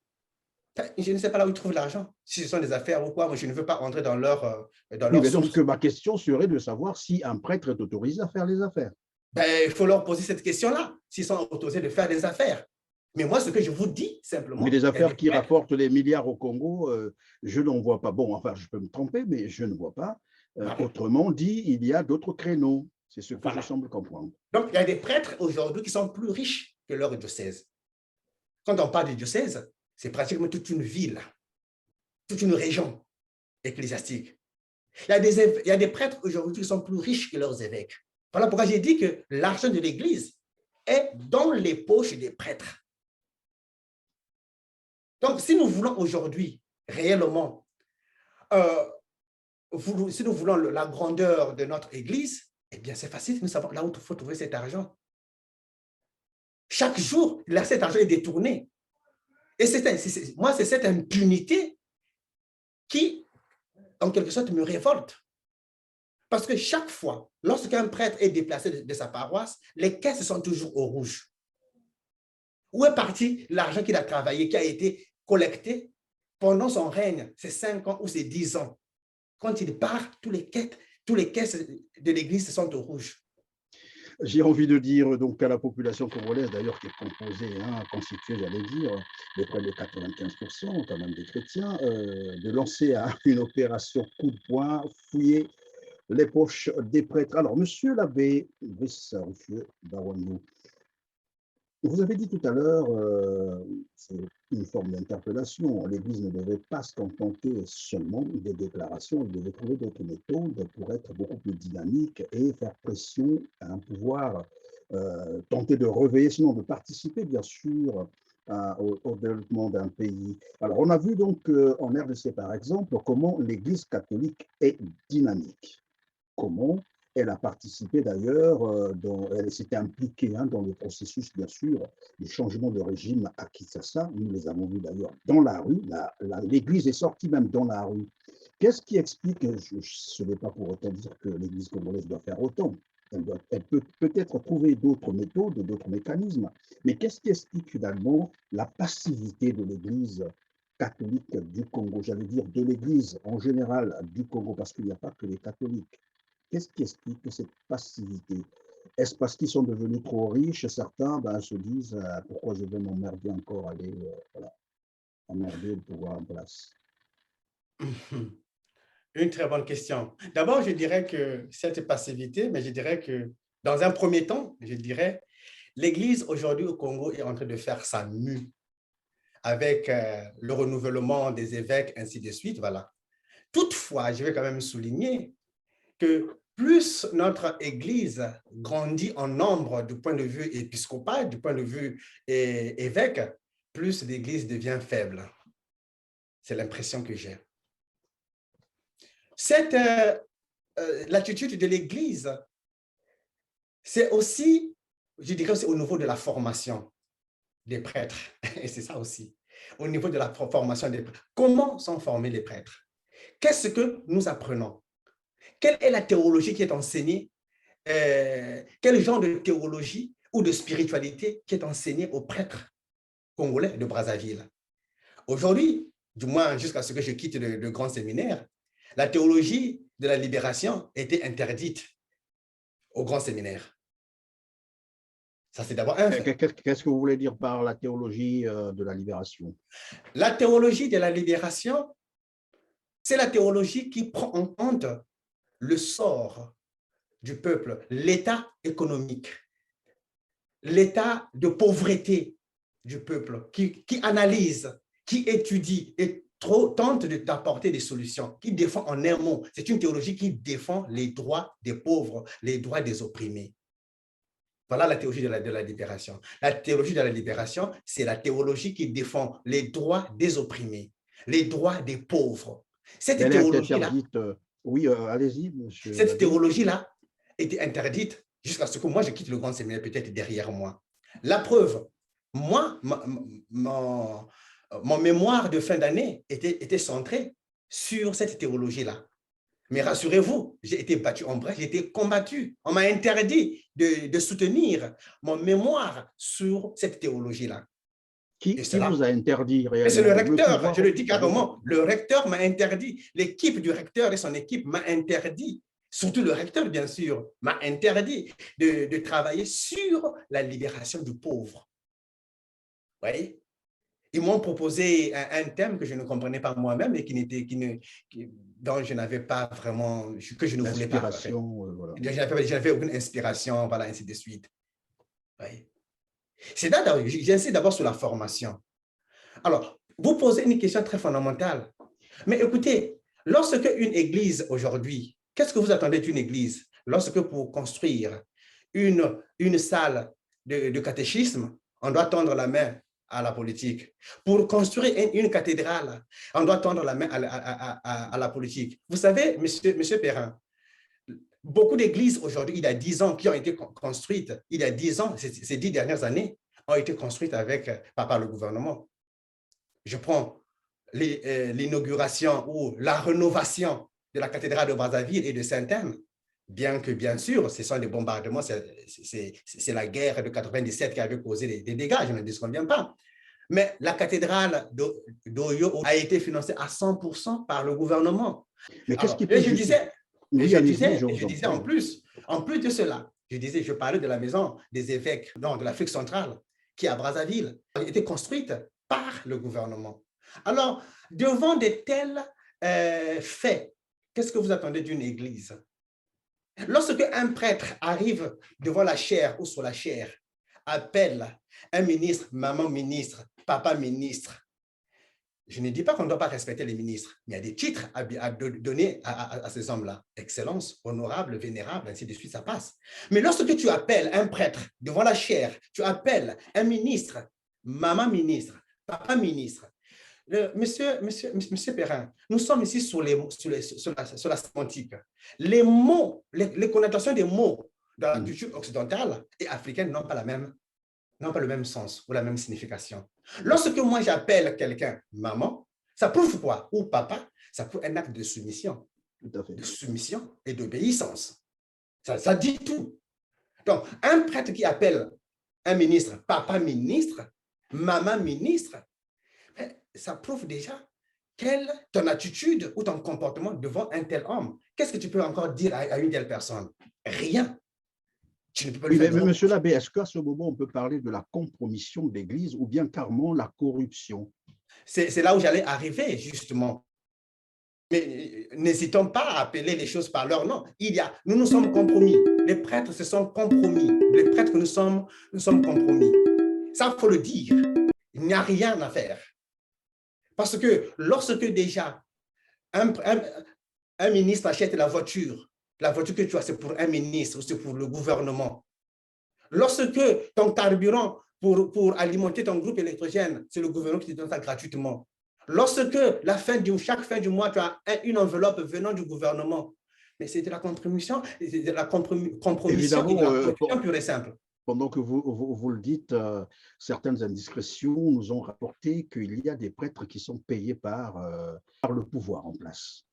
Je ne sais pas là où ils trouvent l'argent, si ce sont des affaires ou quoi. Moi, je ne veux pas entrer dans leur Oui, mais donc, ma question serait de savoir si un prêtre est autorisé à faire les affaires. Ben, il faut leur poser cette question-là, s'ils sont autorisés de faire des affaires. Mais moi, ce que je vous dis simplement... Mais des affaires qui rapportent des milliards au Congo, je n'en vois pas. Bon, enfin, je peux me tromper, mais je ne vois pas. Autrement dit, il y a d'autres créneaux. C'est ce que je semble comprendre. Donc, il y a des prêtres aujourd'hui qui sont plus riches que leur diocèse. Quand on parle de diocèse, c'est pratiquement toute une ville, toute une région ecclésiastique. Il y a des prêtres aujourd'hui qui sont plus riches que leurs évêques. Voilà pourquoi j'ai dit que l'argent de l'Église est dans les poches des prêtres. Donc, si nous voulons aujourd'hui réellement, si nous voulons la grandeur de notre Église, eh bien, c'est facile, nous savons là où il faut trouver cet argent. Chaque jour, là, cet argent est détourné. Et moi, c'est cette impunité qui, en quelque sorte, me révolte. Parce que chaque fois, lorsqu'un prêtre est déplacé de sa paroisse, les caisses sont toujours au rouge. Où est parti l'argent qu'il a travaillé, qui a été collecté pendant son règne, ces 5 ans ou ces 10 ans? Quand il part, tous les caisses de l'Église sont au rouge. J'ai envie de dire donc à la population congolaise, d'ailleurs, qui est composée, constituée, j'allais dire, de près de 95%, quand même des chrétiens, de lancer une opération coup de poing, fouiller les poches des prêtres. Alors, monsieur l'abbé Brice Ruffieux-Bawamiou, vous avez dit tout à l'heure, c'est une forme d'interpellation, l'Église ne devait pas se contenter seulement des déclarations, elle devait trouver d'autres méthodes pour être beaucoup plus dynamique et faire pression à un pouvoir, tenter de réveiller, sinon de participer bien sûr au développement d'un pays. Alors on a vu donc en RDC par exemple comment l'Église catholique est dynamique, comment elle a participé d'ailleurs, elle s'était impliquée dans le processus, bien sûr, du changement de régime à Kinshasa. Nous les avons vus d'ailleurs dans la rue. L'Église est sortie même dans la rue. Qu'est-ce qui explique, ce n'est pas pour autant dire que l'Église congolaise doit faire autant. Elle peut peut-être trouver d'autres méthodes, d'autres mécanismes. Mais qu'est-ce qui explique finalement la passivité de l'Église catholique du Congo, j'allais dire de l'Église en général du Congo, parce qu'il n'y a pas que les catholiques. Qu'est-ce qui explique cette passivité? Est-ce parce qu'ils sont devenus trop riches? Certains se disent pourquoi je vais m'emmerder encore, aller emmerder le pouvoir en place. Une très bonne question. D'abord, je dirais que cette passivité, mais je dirais que dans un premier temps, je dirais, l'Église aujourd'hui au Congo est en train de faire sa mue. avec le renouvellement des évêques, ainsi de suite, voilà. Toutefois, je vais quand même souligner que plus notre Église grandit en nombre du point de vue épiscopal, du point de vue évêque, plus l'Église devient faible. C'est l'impression que j'ai. L'attitude de l'Église, c'est aussi, je dirais, c'est au niveau de la formation des prêtres. Et c'est ça aussi. Au niveau de la formation des prêtres. Comment sont formés les prêtres? Qu'est-ce que nous apprenons? Quelle est la théologie qui est enseignée? Quel genre de théologie ou de spiritualité qui est enseignée aux prêtres congolais de Brazzaville? Aujourd'hui, du moins jusqu'à ce que je quitte le grand séminaire, la théologie de la libération était interdite au grand séminaire. Ça, c'est d'abord un fait. Qu'est-ce que vous voulez dire par la théologie de la libération? La théologie de la libération, c'est la théologie qui prend en compte le sort du peuple, l'état économique, l'état de pauvreté du peuple, qui analyse, qui étudie et tente d'apporter des solutions, qui défend en un mot. C'est une théologie qui défend les droits des pauvres, les droits des opprimés. Voilà la théologie de la libération. La théologie de la libération, c'est la théologie qui défend les droits des opprimés, les droits des pauvres. Cette théologie-là, oui, allez-y, monsieur. Cette théologie-là était interdite jusqu'à ce que moi, je quitte le grand séminaire, peut-être derrière moi. La preuve, moi, mon mémoire de fin d'année était centré sur cette théologie-là. Mais rassurez-vous, j'ai été battu en brèche, j'ai été combattu. On m'a interdit de soutenir mon mémoire sur cette théologie-là. Qui vous a interdit? C'est le recteur, je le dis carrément, le recteur m'a interdit. L'équipe du recteur et son équipe m'a interdit, surtout le recteur, bien sûr, m'a interdit de travailler sur la libération du pauvre. Vous voyez? Ils m'ont proposé un thème que je ne comprenais pas moi-même et dont je n'avais pas vraiment, que je ne voulais pas. Voilà. Je n'avais aucune inspiration, voilà, ainsi de suite. Oui. J'insiste d'abord sur la formation. Alors, vous posez une question très fondamentale. Mais écoutez, lorsque une église aujourd'hui, qu'est-ce que vous attendez d'une église? Lorsque pour construire une salle de catéchisme, on doit tendre la main à la politique. Pour construire une cathédrale, on doit tendre la main à la politique. Vous savez, monsieur Perrin, beaucoup d'églises aujourd'hui, il y a 10 ans, qui ont été construites, il y a 10 ans, ces 10 dernières années, ont été construites par le gouvernement. Je prends l'inauguration ou la rénovation de la cathédrale de Brazzaville et de Sainte-Anne, bien que, bien sûr, ce sont des bombardements, c'est la guerre de 97 qui avait causé des dégâts, je ne disconviens pas. Mais la cathédrale d'Oyo a été financée à 100% par le gouvernement. Mais qu'est-ce qui peut je disais en plus de cela, je parlais de la maison des évêques de l'Afrique centrale, qui est à Brazzaville, a été construite par le gouvernement. Alors, devant de tels faits, qu'est-ce que vous attendez d'une église? Lorsque un prêtre arrive devant la chaire ou sur la chaire, appelle un ministre, maman ministre, papa ministre, je ne dis pas qu'on ne doit pas respecter les ministres, mais il y a des titres à donner à ces hommes-là. Excellence, honorable, vénérable, ainsi de suite, ça passe. Mais lorsque tu appelles un prêtre devant la chaire, tu appelles un ministre, maman ministre, papa ministre, Monsieur Perrin, nous sommes ici sur la sémantique. Les mots, les connotations des mots dans la culture occidentale et africaine n'ont pas le même sens ou la même signification. Lorsque moi j'appelle quelqu'un maman, ça prouve quoi? Ou papa, ça prouve un acte de soumission. Tout à fait. De soumission et d'obéissance. Ça dit tout. Donc, un prêtre qui appelle un ministre papa ministre, maman ministre, ça prouve déjà ton attitude ou ton comportement devant un tel homme. Qu'est-ce que tu peux encore dire à une telle personne? Rien. Tu ne peux pas lui faire mais monsieur l'abbé, est-ce qu'à ce moment, on peut parler de la compromission de l'Église ou bien carrément la corruption? C'est là où j'allais arriver, justement. Mais n'hésitons pas à appeler les choses par leur nom. Nous nous sommes compromis. Les prêtres se sont compromis. Les prêtres, nous sommes compromis. Ça, il faut le dire. Il n'y a rien à faire. Parce que lorsque déjà un ministre achète la voiture que tu as, c'est pour un ministre, c'est pour le gouvernement. Lorsque ton carburant pour alimenter ton groupe électrogène, c'est le gouvernement qui te donne ça gratuitement. Lorsque chaque fin du mois, tu as une enveloppe venant du gouvernement, mais c'est de la compromission, de la compromission Évidemment, et de la corruption pure et simple. Pendant que vous le dites, certaines indiscrétions nous ont rapporté qu'il y a des prêtres qui sont payés par le pouvoir en place.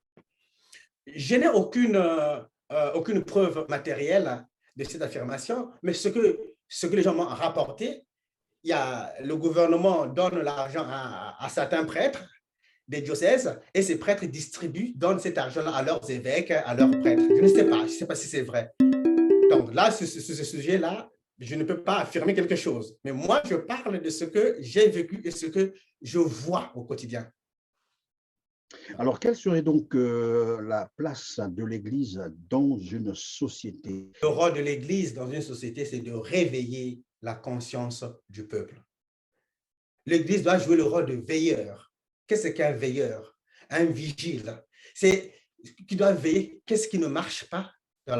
Je n'ai aucune preuve matérielle de cette affirmation, mais ce que les gens m'ont rapporté, le gouvernement donne l'argent à certains prêtres des diocèses et ces prêtres donnent cet argent à leurs évêques, à leurs prêtres. Je ne sais pas si c'est vrai. Donc là, sur ce sujet-là, je ne peux pas affirmer quelque chose. Mais moi, je parle de ce que j'ai vécu et ce que je vois au quotidien. Alors, quelle serait donc la place de l'Église dans une société? Le rôle de l'Église dans une société, c'est de réveiller la conscience du peuple. L'Église doit jouer le rôle de veilleur. Qu'est-ce qu'un veilleur? Un vigile. C'est qui doit veiller. Qu'est-ce qui ne marche pas dans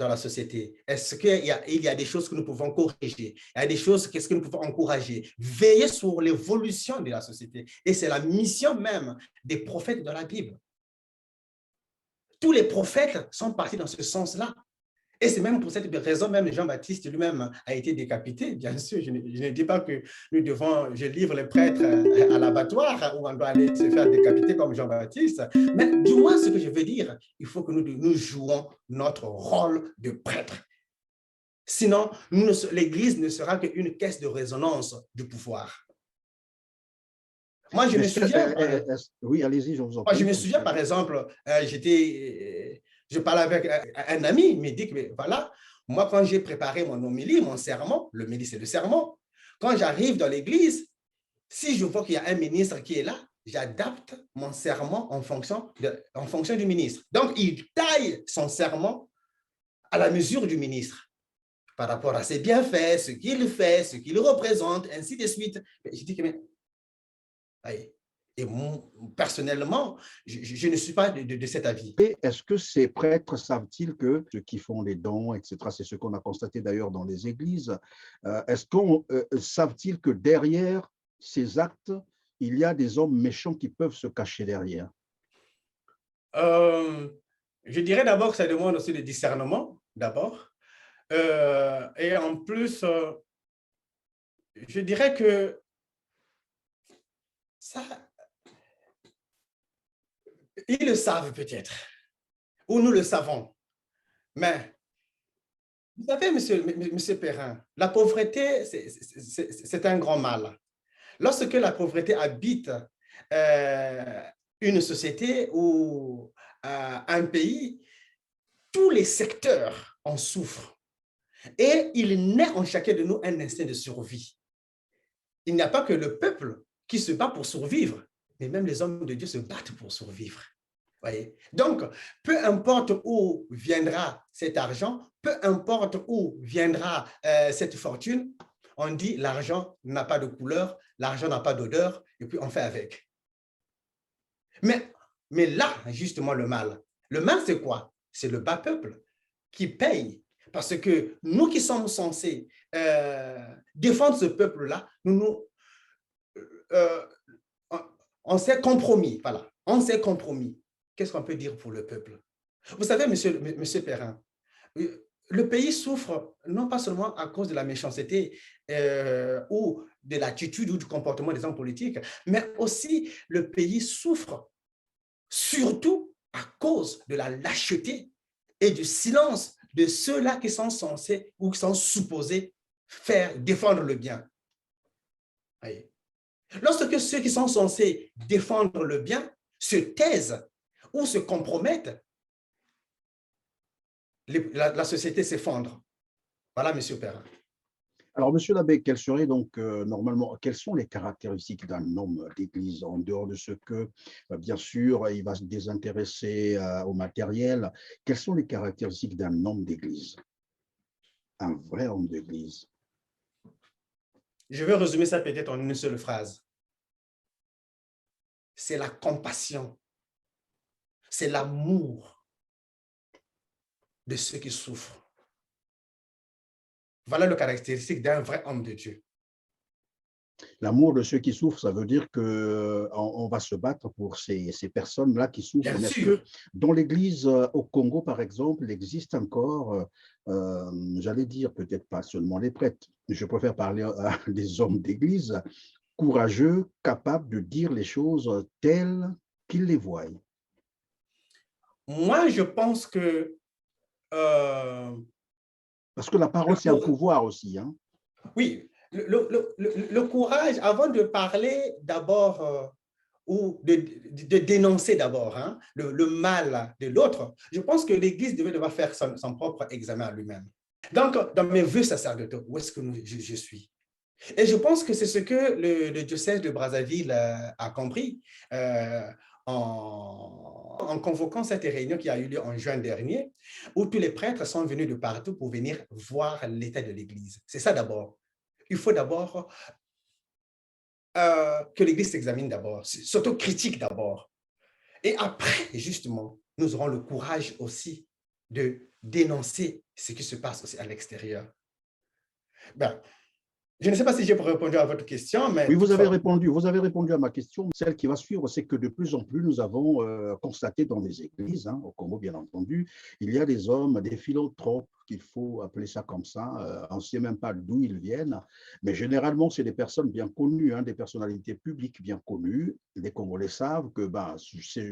la société? Est-ce qu'il y a des choses que nous pouvons corriger? Il y a des choses, qu'est-ce que nous pouvons encourager? Veiller sur l'évolution de la société. Et c'est la mission même des prophètes dans la Bible. Tous les prophètes sont partis dans ce sens-là. Et c'est même pour cette raison, même Jean-Baptiste lui-même a été décapité. Bien sûr, je ne dis pas que je livre les prêtres à l'abattoir où on doit aller se faire décapiter comme Jean-Baptiste. Mais du moins, ce que je veux dire, il faut que nous jouons notre rôle de prêtre. Sinon, l'Église ne sera qu'une caisse de résonance du pouvoir. Moi, je me souviens… Oui, allez-y, je vous en prie. Moi, je me souviens, par exemple, je parlais avec un ami, il me dit que voilà, moi, quand j'ai préparé mon homélie, mon sermon, l'homélie, c'est le sermon, quand j'arrive dans l'église, si je vois qu'il y a un ministre qui est là, j'adapte mon sermon en fonction du ministre. Donc, il taille son sermon à la mesure du ministre, par rapport à ses bienfaits, ce qu'il fait, ce qu'il représente, ainsi de suite. Je dis que, mais, et personnellement, je ne suis pas de cet avis. Est-ce que ces prêtres savent-ils que ceux qui font les dons, etc., c'est ce qu'on a constaté d'ailleurs dans les églises, savent-ils que derrière ces actes, il y a des hommes méchants qui peuvent se cacher derrière? Je dirais d'abord que ça demande aussi le discernement, d'abord. Et en plus, je dirais que ça… Ils le savent peut-être, ou nous le savons. Mais, vous savez, monsieur Perrin, la pauvreté, c'est un grand mal. Lorsque la pauvreté habite une société ou un pays, tous les secteurs en souffrent. Et il naît en chacun de nous un instinct de survie. Il n'y a pas que le peuple qui se bat pour survivre, mais même les hommes de Dieu se battent pour survivre. Voyez? Donc, peu importe où viendra cet argent, peu importe où viendra cette fortune, on dit l'argent n'a pas de couleur, l'argent n'a pas d'odeur, et puis on fait avec. Mais là, justement, le mal. Le mal, c'est quoi? C'est le bas peuple qui paye. Parce que nous qui sommes censés défendre ce peuple-là, on s'est compromis. Voilà, on s'est compromis. Qu'est-ce qu'on peut dire pour le peuple? Vous savez, monsieur Perrin, le pays souffre non pas seulement à cause de la méchanceté ou de l'attitude ou du comportement des hommes politiques, mais aussi le pays souffre surtout à cause de la lâcheté et du silence de ceux-là qui sont censés ou qui sont supposés défendre le bien. Voyez. Lorsque ceux qui sont censés défendre le bien se taisent ou se compromettent, la société s'effondre. Voilà, monsieur Perrin. Alors, monsieur l'abbé, quelles seraient donc normalement, quelles sont les caractéristiques d'un homme d'église en dehors de ce que, bien sûr, il va se désintéresser au matériel? Quelles sont les caractéristiques d'un homme d'église? Un vrai homme d'église. Je vais résumer ça peut-être en une seule phrase. c'est la compassion, c'est l'amour de ceux qui souffrent. Voilà le caractéristique d'un vrai homme de Dieu. L'amour de ceux qui souffrent, ça veut dire qu'on va se battre pour ces personnes-là qui souffrent. Bien Est-ce sûr. que dans l'Église au Congo, par exemple, il existe encore, j'allais dire peut-être pas seulement les prêtres, je préfère parler à des hommes d'Église, courageux, capables de dire les choses telles qu'ils les voient? Moi, je pense que Parce que la parole, le c'est un cour- pouvoir aussi, hein. oui, le courage, avant de parler d'abord ou de dénoncer d'abord hein, le mal de l'autre, je pense que l'Église devait devoir faire son propre examen à lui-même. Donc, dans mes vœux sacerdotaux, où est-ce que je suis? Et je pense que c'est ce que le diocèse de Brazzaville a compris en convoquant cette réunion qui a eu lieu en juin dernier, où tous les prêtres sont venus de partout pour venir voir l'état de l'Église. C'est ça d'abord. Il faut d'abord que l'Église s'examine d'abord, s'autocritique d'abord. Et après, justement, nous aurons le courage aussi de dénoncer ce qui se passe aussi à l'extérieur. Ben, je ne sais pas si j'ai répondu à votre question, mais Oui, vous avez toutefois, répondu à ma question. Celle qui va suivre, c'est que de plus en plus, nous avons constaté dans les églises, hein, au Congo bien entendu, il y a des hommes, des philanthropes, qu'il faut appeler ça comme ça. On ne sait même pas d'où ils viennent, mais généralement, c'est des personnes bien connues, hein, des personnalités publiques bien connues. Les Congolais savent que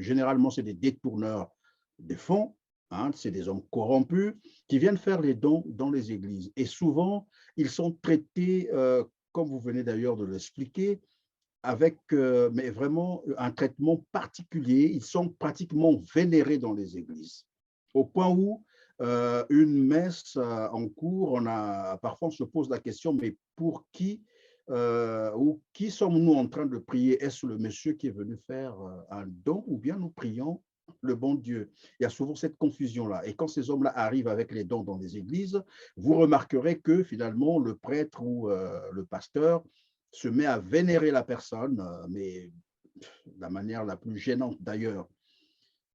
généralement, c'est des détourneurs de fonds, hein, c'est des hommes corrompus qui viennent faire les dons dans les églises. Et souvent, ils sont traités comme vous venez d'ailleurs de l'expliquer, avec mais vraiment un traitement particulier. Ils sont pratiquement vénérés dans les églises, au point où une messe en cours, parfois on se pose la question, mais pour qui ou qui sommes-nous en train de prier? Est-ce le monsieur qui est venu faire un don ou bien nous prions le bon Dieu? Il y a souvent cette confusion-là. Et quand ces hommes-là arrivent avec les dons dans les églises, vous remarquerez que finalement, le prêtre ou le pasteur se met à vénérer la personne, mais de la manière la plus gênante d'ailleurs.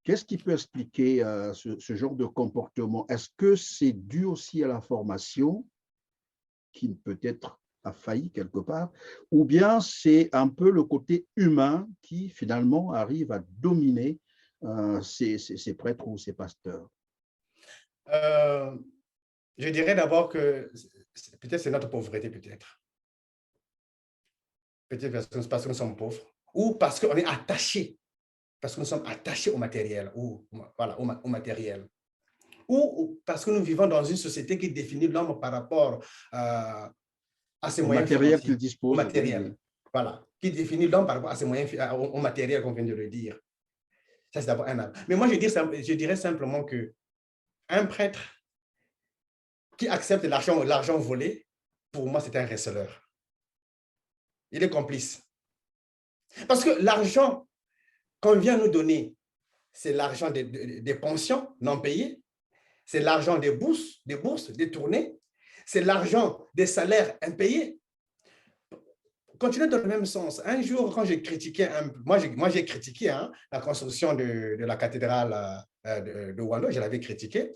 Qu'est-ce qui peut expliquer ce genre de comportement? Est-ce que c'est dû aussi à la formation, qui peut-être a failli quelque part, ou bien c'est un peu le côté humain qui finalement arrive à dominer ces prêtres ou ces pasteurs? je dirais d'abord que peut-être c'est notre pauvreté, peut-être. Peut-être parce que nous sommes pauvres, ou parce qu'on est attaché, parce que nous sommes attachés au matériel, ou voilà, au matériel. Ou parce que nous vivons dans une société qui définit l'homme par rapport à ses Au moyens matériel financiers, qu'ils au disposent, oui, matériel. oui. Voilà, qui définit l'homme par rapport à ses moyens, au matériel qu'on vient de le dire. Ça, c'est d'abord un âme. Mais moi, je dirais simplement qu'un prêtre qui accepte l'argent volé, pour moi, c'est un receleur. Il est complice. Parce que l'argent qu'on vient nous donner, c'est l'argent des pensions non payées, c'est l'argent des bourses détournées, c'est l'argent des salaires impayés. Continuez dans le même sens. Un jour, quand j'ai critiqué, moi j'ai critiqué hein, la construction de la cathédrale de Wando, je l'avais critiqué.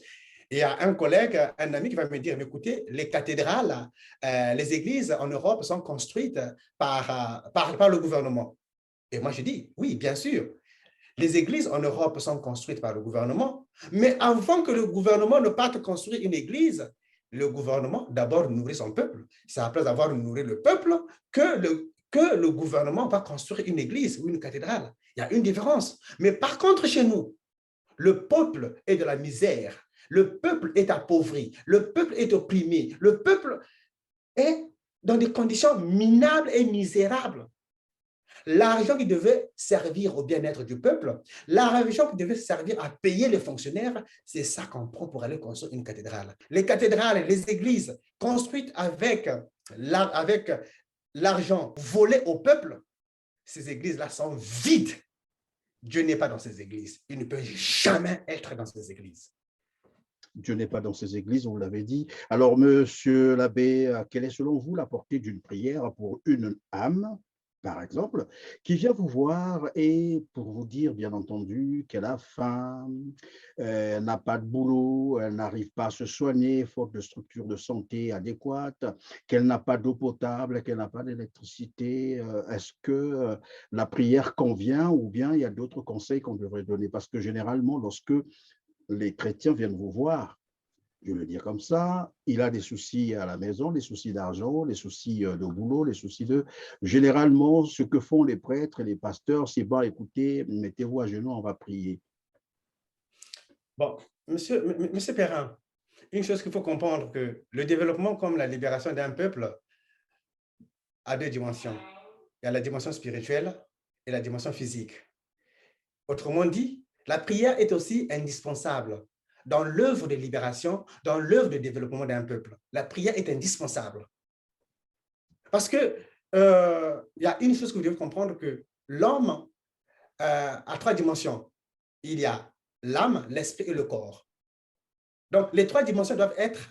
Et il y a un collègue, un ami qui va me dire, mais écoutez, les cathédrales, les églises en Europe sont construites par le gouvernement. Et moi, je dis, oui, bien sûr. Les églises en Europe sont construites par le gouvernement, mais avant que le gouvernement ne parte construire une église, le gouvernement d'abord nourrit son peuple. C'est après avoir nourri le peuple que le gouvernement va construire une église ou une cathédrale. Il y a une différence. Mais par contre, chez nous, le peuple est de la misère, le peuple est appauvri, le peuple est opprimé, le peuple est dans des conditions minables et misérables. L'argent qui devait servir au bien-être du peuple, l'argent qui devait servir à payer les fonctionnaires, c'est ça qu'on prend pour aller construire une cathédrale. Les cathédrales, les églises construites avec l'argent volé au peuple, ces églises-là sont vides. Dieu n'est pas dans ces églises. Il ne peut jamais être dans ces églises. Dieu n'est pas dans ces églises, on l'avait dit. Alors, monsieur l'abbé, quelle est selon vous la portée d'une prière pour une âme par exemple, qui vient vous voir et pour vous dire, bien entendu, qu'elle a faim, elle n'a pas de boulot, elle n'arrive pas à se soigner, faute de structures de santé adéquates, qu'elle n'a pas d'eau potable, qu'elle n'a pas d'électricité. Est-ce que la prière convient ou bien il y a d'autres conseils qu'on devrait donner? Parce que généralement, lorsque les chrétiens viennent vous voir, je vais le dire comme ça, il a des soucis à la maison, des soucis d'argent, des soucis de boulot, les soucis de... Généralement, ce que font les prêtres et les pasteurs, c'est, bon, écoutez, mettez-vous à genoux, on va prier. Bon, monsieur Perrin, une chose qu'il faut comprendre, que le développement comme la libération d'un peuple a deux dimensions. Il y a la dimension spirituelle et la dimension physique. Autrement dit, la prière est aussi indispensable dans l'œuvre de libération, dans l'œuvre de développement d'un peuple. La prière est indispensable. Parce que il y a une chose que vous devez comprendre, que l'homme a trois dimensions. Il y a l'âme, l'esprit et le corps. Donc, les trois dimensions doivent être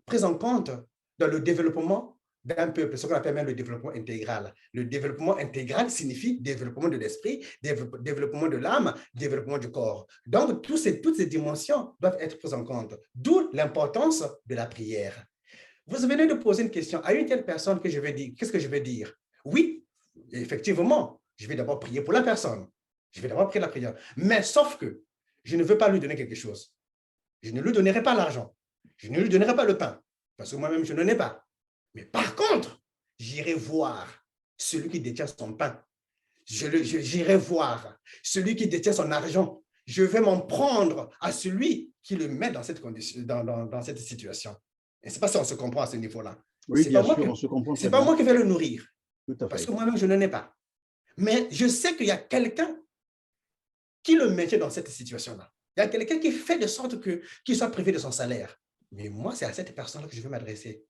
prises en compte dans le développement d'un peuple, ce qu'on appelle même le développement intégral. Le développement intégral signifie développement de l'esprit, développement de l'âme, développement du corps. Donc, toutes ces dimensions doivent être prises en compte, d'où l'importance de la prière. Vous venez de poser une question à une telle personne que je vais dire, qu'est-ce que je vais dire? Oui, effectivement, je vais d'abord prier pour la personne. Je vais d'abord prier la prière. Mais sauf que je ne veux pas lui donner quelque chose. Je ne lui donnerai pas l'argent. Je ne lui donnerai pas le pain, parce que moi-même, je n'en ai pas. Mais par contre, j'irai voir celui qui détient son pain. J'irai voir celui qui détient son argent. Je vais m'en prendre à celui qui le met dans cette condition, dans cette situation. Et ce n'est pas si on se comprend à ce niveau-là. Oui, bien sûr, on se comprend. Ce n'est pas moi qui vais le nourrir, tout à fait, parce que moi-même, je n'en ai pas. Mais je sais qu'il y a quelqu'un qui le mettait dans cette situation-là. Il y a quelqu'un qui fait de sorte qu'il soit privé de son salaire. Mais moi, c'est à cette personne-là que je veux m'adresser.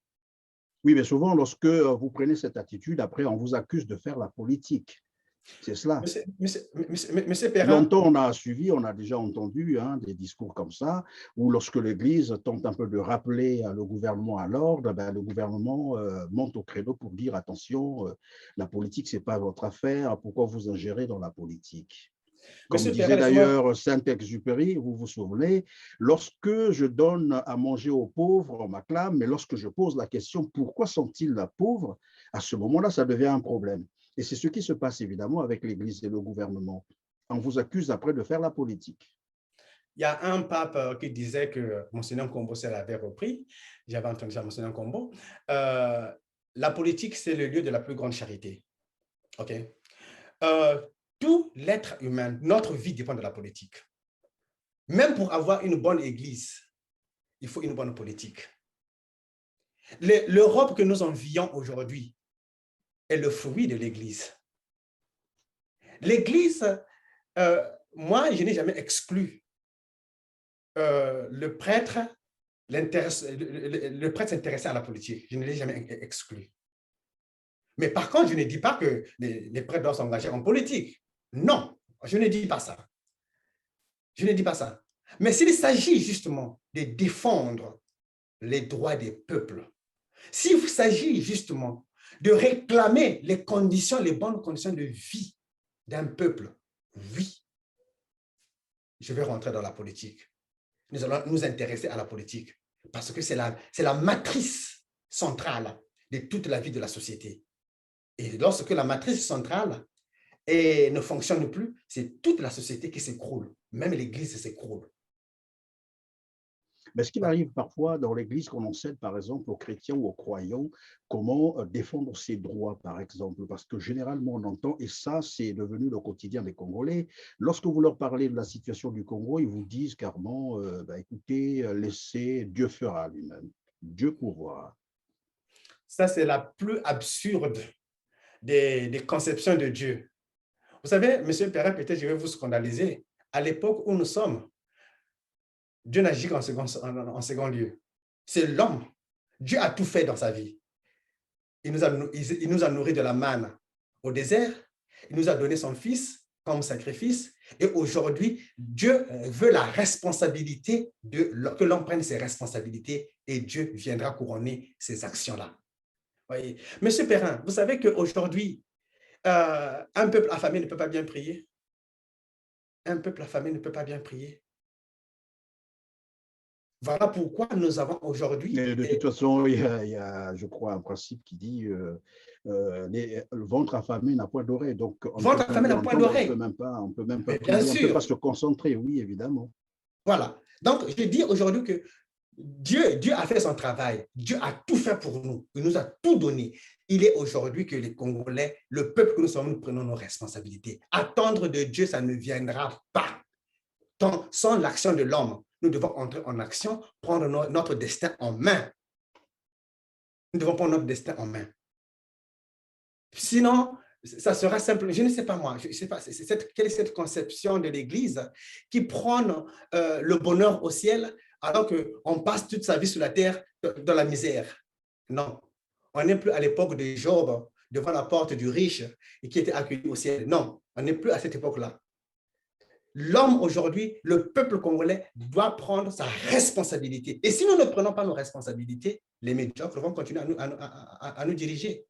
Oui, mais souvent, lorsque vous prenez cette attitude, après, on vous accuse de faire la politique. C'est cela. Monsieur Perrin. Longtemps, on a suivi, on a déjà entendu des discours comme ça, où lorsque l'Église tente un peu de rappeler le gouvernement à l'ordre, ben, le gouvernement monte au créneau pour dire, attention, la politique, ce n'est pas votre affaire, pourquoi vous ingérez dans la politique? Comme disait d'ailleurs Saint-Exupéry, vous vous souvenez, lorsque je donne à manger aux pauvres, on m'acclame, mais lorsque je pose la question, pourquoi sont-ils pauvres? À ce moment-là, ça devient un problème. Et c'est ce qui se passe évidemment avec l'Église et le gouvernement. On vous accuse après de faire la politique. Il y a un pape qui disait que Monseigneur Kombo l'avait repris. J'avais entendu ça, Monseigneur Kombo. La politique, c'est le lieu de la plus grande charité. OK? Tout l'être humain, notre vie dépend de la politique. Même pour avoir une bonne église, il faut une bonne politique. L'Europe que nous envions aujourd'hui est le fruit de l'église. L'église, moi, je n'ai jamais exclu le prêtre s'intéressait à la politique. Je ne l'ai jamais exclu. Mais par contre, je ne dis pas que les prêtres doivent s'engager en politique. Non, je ne dis pas ça. Je ne dis pas ça. Mais s'il s'agit justement de défendre les droits des peuples, s'il s'agit justement de réclamer les conditions, les bonnes conditions de vie d'un peuple, oui, je vais rentrer dans la politique. Nous allons nous intéresser à la politique parce que c'est la matrice centrale de toute la vie de la société. Et lorsque la matrice centrale ne fonctionne plus, c'est toute la société qui s'écroule. Même l'Église s'écroule. Mais est-ce qu'il arrive parfois dans l'Église qu'on enseigne, par exemple, aux chrétiens ou aux croyants, comment défendre ses droits, par exemple? Parce que généralement, on entend, et ça, c'est devenu le quotidien des Congolais, lorsque vous leur parlez de la situation du Congo, ils vous disent carrément, écoutez, laissez, Dieu fera lui-même. Dieu pourra. Ça, c'est la plus absurde des conceptions de Dieu. Vous savez, M. Perrin, peut-être je vais vous scandaliser. À l'époque où nous sommes, Dieu n'agit qu'en second lieu. C'est l'homme. Dieu a tout fait dans sa vie. Il nous a nourris de la manne au désert. Il nous a donné son Fils comme sacrifice. Et aujourd'hui, Dieu veut la responsabilité, que l'homme prenne ses responsabilités et Dieu viendra couronner ces actions-là. Voyez. Monsieur Perrin, vous savez qu'aujourd'hui, un peuple affamé ne peut pas bien prier. Un peuple affamé ne peut pas bien prier. Voilà pourquoi nous avons aujourd'hui... De toute façon, il y a, je crois, un principe qui dit le ventre affamé n'a point d'oreille. Donc, on Ventre peut affamé n'a point d'oreille. on peut même pas Bien prier, on ne peut sûr. pas se concentrer, oui, évidemment. Voilà. Donc, je dis aujourd'hui que Dieu a fait son travail. Dieu a tout fait pour nous. Il nous a tout donné. Il est aujourd'hui que les Congolais, le peuple que nous sommes, nous prenons nos responsabilités. Attendre de Dieu, ça ne viendra pas. Sans l'action de l'homme, nous devons entrer en action, prendre notre destin en main. Nous devons prendre notre destin en main. Sinon, ça sera simple. Je ne sais pas moi, je sais pas, quelle est cette conception de l'Église qui prône le bonheur au ciel alors qu'on passe toute sa vie sur la terre dans la misère. Non, on n'est plus à l'époque de Job devant la porte du riche et qui était accueilli au ciel. Non, on n'est plus à cette époque-là. L'homme aujourd'hui, le peuple congolais doit prendre sa responsabilité. Et si nous ne prenons pas nos responsabilités, les médiocres vont continuer à nous diriger.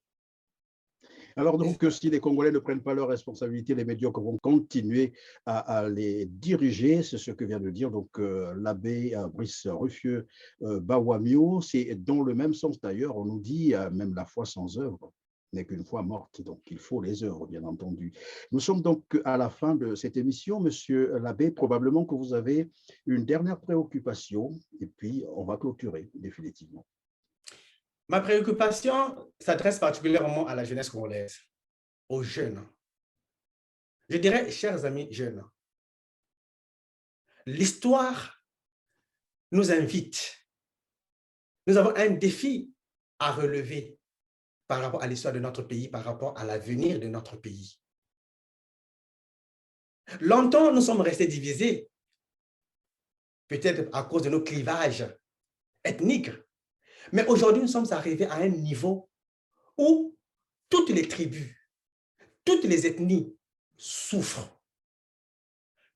Alors donc, si les Congolais ne prennent pas leurs responsabilités, les médiocres vont continuer à les diriger. C'est ce que vient de dire donc l'abbé Brice Ruffieux Bawamio. C'est dans le même sens d'ailleurs, on nous dit même la foi sans œuvre n'est qu'une foi morte, donc il faut les œuvres, bien entendu. Nous sommes donc à la fin de cette émission. Monsieur l'abbé, probablement que vous avez une dernière préoccupation et puis on va clôturer définitivement. Ma préoccupation s'adresse particulièrement à la jeunesse congolaise, aux jeunes. Je dirais, chers amis jeunes, l'histoire nous invite. Nous avons un défi à relever par rapport à l'histoire de notre pays, par rapport à l'avenir de notre pays. Longtemps, nous sommes restés divisés, peut-être à cause de nos clivages ethniques. Mais aujourd'hui, nous sommes arrivés à un niveau où toutes les tribus, toutes les ethnies souffrent.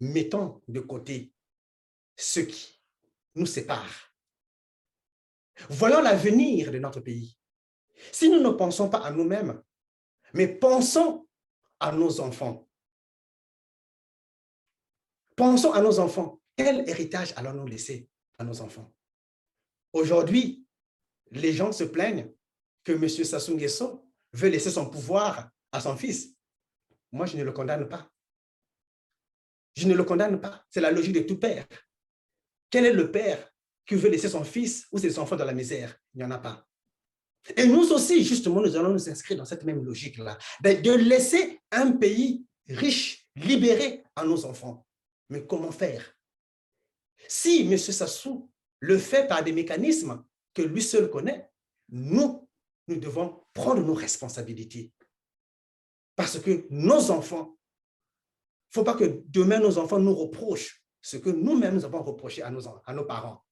Mettons de côté ce qui nous sépare. Voyons l'avenir de notre pays. Si nous ne pensons pas à nous-mêmes, mais pensons à nos enfants. Pensons à nos enfants. Quel héritage allons-nous laisser à nos enfants? Aujourd'hui, les gens se plaignent que M. Sassou Nguesso veut laisser son pouvoir à son fils. Moi, je ne le condamne pas. Je ne le condamne pas. C'est la logique de tout père. Quel est le père qui veut laisser son fils ou ses enfants dans la misère? Il n'y en a pas. Et nous aussi, justement, nous allons nous inscrire dans cette même logique-là, de laisser un pays riche, libéré à nos enfants. Mais comment faire? Si M. Sassou le fait par des mécanismes que lui seul connaît, nous devons prendre nos responsabilités. Parce que nos enfants, il ne faut pas que demain nos enfants nous reprochent ce que nous-mêmes nous avons reproché à nos parents,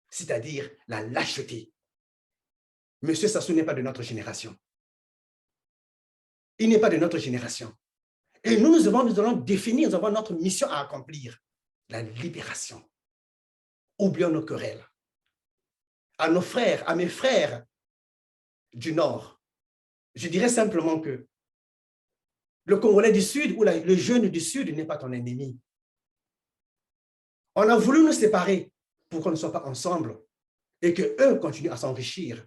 c'est-à-dire la lâcheté. Monsieur Sassou n'est pas de notre génération. Il n'est pas de notre génération. Et nous allons définir, nous avons notre mission à accomplir, la libération. Oublions nos querelles. À nos frères, à mes frères du Nord, je dirais simplement que le Congolais du Sud ou le jeune du Sud n'est pas ton ennemi. On a voulu nous séparer pour qu'on ne soit pas ensemble et qu'eux continuent à s'enrichir.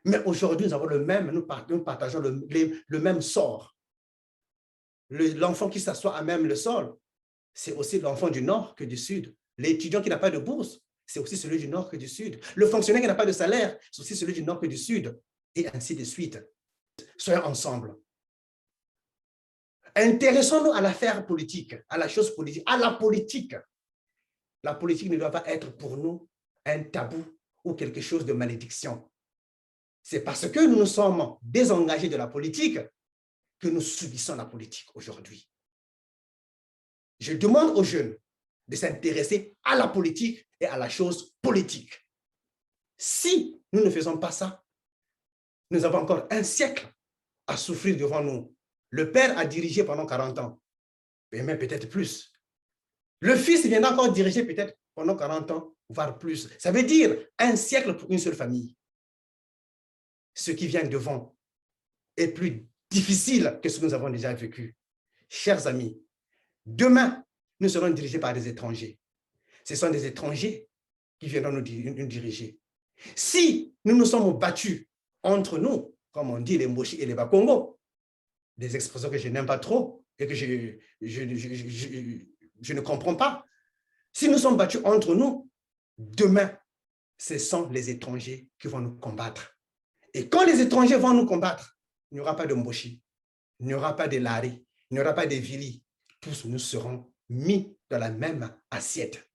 Mais aujourd'hui, nous partageons le même sort. L'enfant qui s'assoit à même le sol, c'est aussi l'enfant du Nord que du Sud. L'étudiant qui n'a pas de bourse, c'est aussi celui du Nord que du Sud. Le fonctionnaire qui n'a pas de salaire, c'est aussi celui du Nord que du Sud. Et ainsi de suite. Soyons ensemble. Intéressons-nous à l'affaire politique, à la chose politique, à la politique. La politique ne doit pas être pour nous un tabou ou quelque chose de malédiction. C'est parce que nous nous sommes désengagés de la politique que nous subissons la politique aujourd'hui. Je demande aux jeunes de s'intéresser à la politique et à la chose politique. Si nous ne faisons pas ça, nous avons encore un siècle à souffrir devant nous. Le père a dirigé pendant 40 ans, mais même peut-être plus. Le fils viendra encore diriger peut-être pendant 40 ans, voire plus. Ça veut dire un siècle pour une seule famille. Ce qui vient devant est plus difficile que ce que nous avons déjà vécu. Chers amis, demain, nous serons dirigés par des étrangers. Ce sont des étrangers qui viendront nous diriger. Si nous nous sommes battus entre nous, comme on dit les Moshi et les Bakongo, des expressions que je n'aime pas trop et que je ne comprends pas, si nous sommes battus entre nous, demain, ce sont les étrangers qui vont nous combattre. Et quand les étrangers vont nous combattre, il n'y aura pas de Moshi, il n'y aura pas de Lari, il n'y aura pas de Vili. Tous nous serons mis dans la même assiette.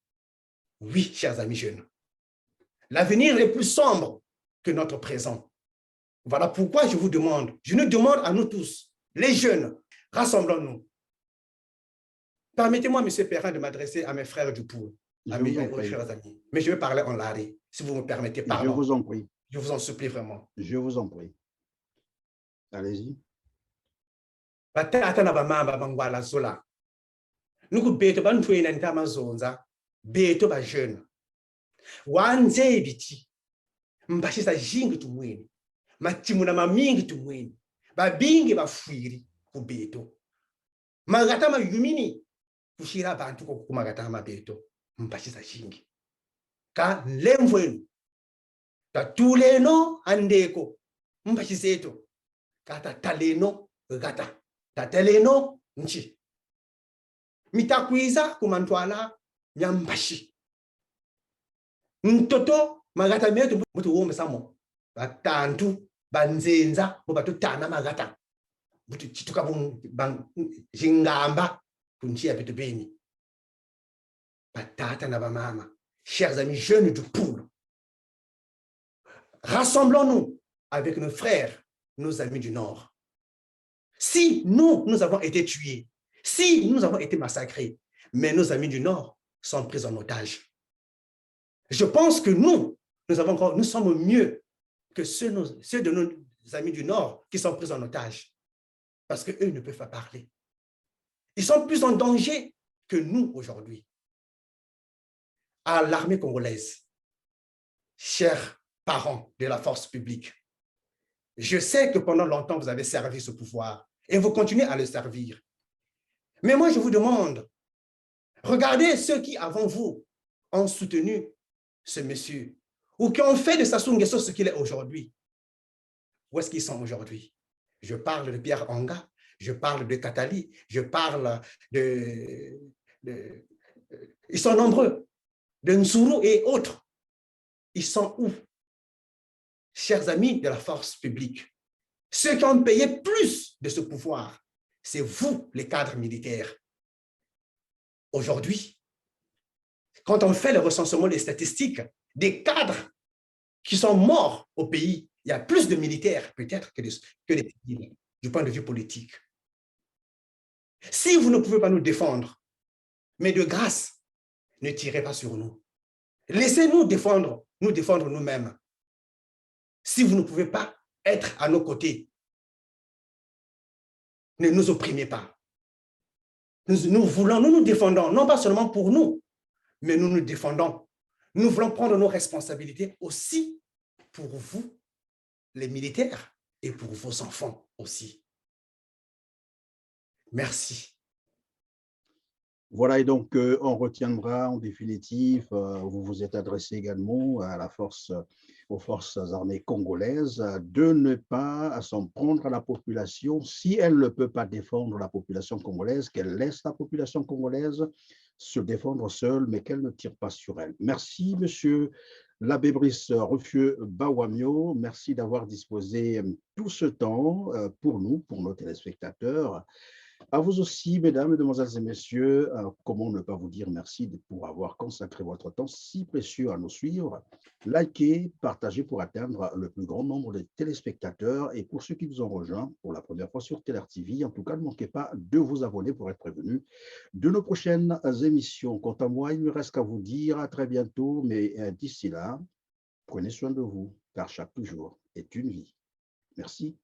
Oui, chers amis jeunes, l'avenir est plus sombre que notre présent. Voilà pourquoi je vous demande, je nous demande à nous tous, les jeunes, rassemblons-nous. Permettez-moi, M. Perrin, de m'adresser à mes frères du Poul, à mes chers amis. Mais je vais parler en Lari, si vous me permettez. Pardon. Je vous en prie. Je vous en supplie vraiment. Je vous en prie. Allez-y. Nous beto ban tuena ntama zonza beto ba jeune wanze biti mbashisa jingi tumweni matimuna mamingi tumweni babingi bafwiri ku beto magata mayumini kushira abantu ko kumagata mabeto mbashisa jingi ka lemvweni tatuleno andeko mbashiseto kata taleno gata tataleno nchi mitakwiza kumantwala nyambashi mtoto magata metu mutu wome samo batantu banzenza bo batutana magata mutu chituka jingamba kunchia betu beni batata na bamama. Chers amis jeunes du Poul, rassemblons-nous avec nos frères, nos amis du Nord. Si nous avons été tués, si nous avons été massacrés, mais nos amis du Nord sont pris en otage. Je pense que nous sommes mieux que ceux de nos amis du Nord qui sont pris en otage, parce qu'eux ne peuvent pas parler. Ils sont plus en danger que nous aujourd'hui. À l'armée congolaise, chers parents de la force publique, je sais que pendant longtemps vous avez servi ce pouvoir et vous continuez à le servir. Mais moi, je vous demande, regardez ceux qui, avant vous, ont soutenu ce monsieur ou qui ont fait de Sassou Nguesso ce qu'il est aujourd'hui. Où est-ce qu'ils sont aujourd'hui? Je parle de Pierre Anga, je parle de Katali, je parle de ils sont nombreux, de Nsuru et autres. Ils sont où? Chers amis de la force publique, ceux qui ont payé plus de ce pouvoir, c'est vous, les cadres militaires. Aujourd'hui, quand on fait le recensement des statistiques des cadres qui sont morts au pays, il y a plus de militaires peut-être que des civils du point de vue politique. Si vous ne pouvez pas nous défendre, mais de grâce, ne tirez pas sur nous. Laissez-nous défendre nous-mêmes. Si vous ne pouvez pas être à nos côtés, ne nous opprimez pas. Nous nous défendons, non pas seulement pour nous, mais nous nous défendons. Nous voulons prendre nos responsabilités aussi pour vous, les militaires, et pour vos enfants aussi. Merci. Voilà, et donc on retiendra en définitive, vous vous êtes adressé également à aux forces armées congolaises, de ne pas s'en prendre à la population. Si elle ne peut pas défendre la population congolaise, qu'elle laisse la population congolaise se défendre seule, mais qu'elle ne tire pas sur elle. Merci, monsieur l'abbé Brice Ruffieux-Bawamio. Merci d'avoir disposé tout ce temps pour nous, pour nos téléspectateurs. À vous aussi, mesdames, mesdemoiselles et messieurs, comment ne pas vous dire merci pour avoir consacré votre temps si précieux à nous suivre. Likez, partagez pour atteindre le plus grand nombre de téléspectateurs. Et pour ceux qui nous ont rejoints pour la première fois sur Teler TV, en tout cas, ne manquez pas de vous abonner pour être prévenus de nos prochaines émissions. Quant à moi, il ne me reste qu'à vous dire à très bientôt, mais d'ici là, prenez soin de vous, car chaque jour est une vie. Merci.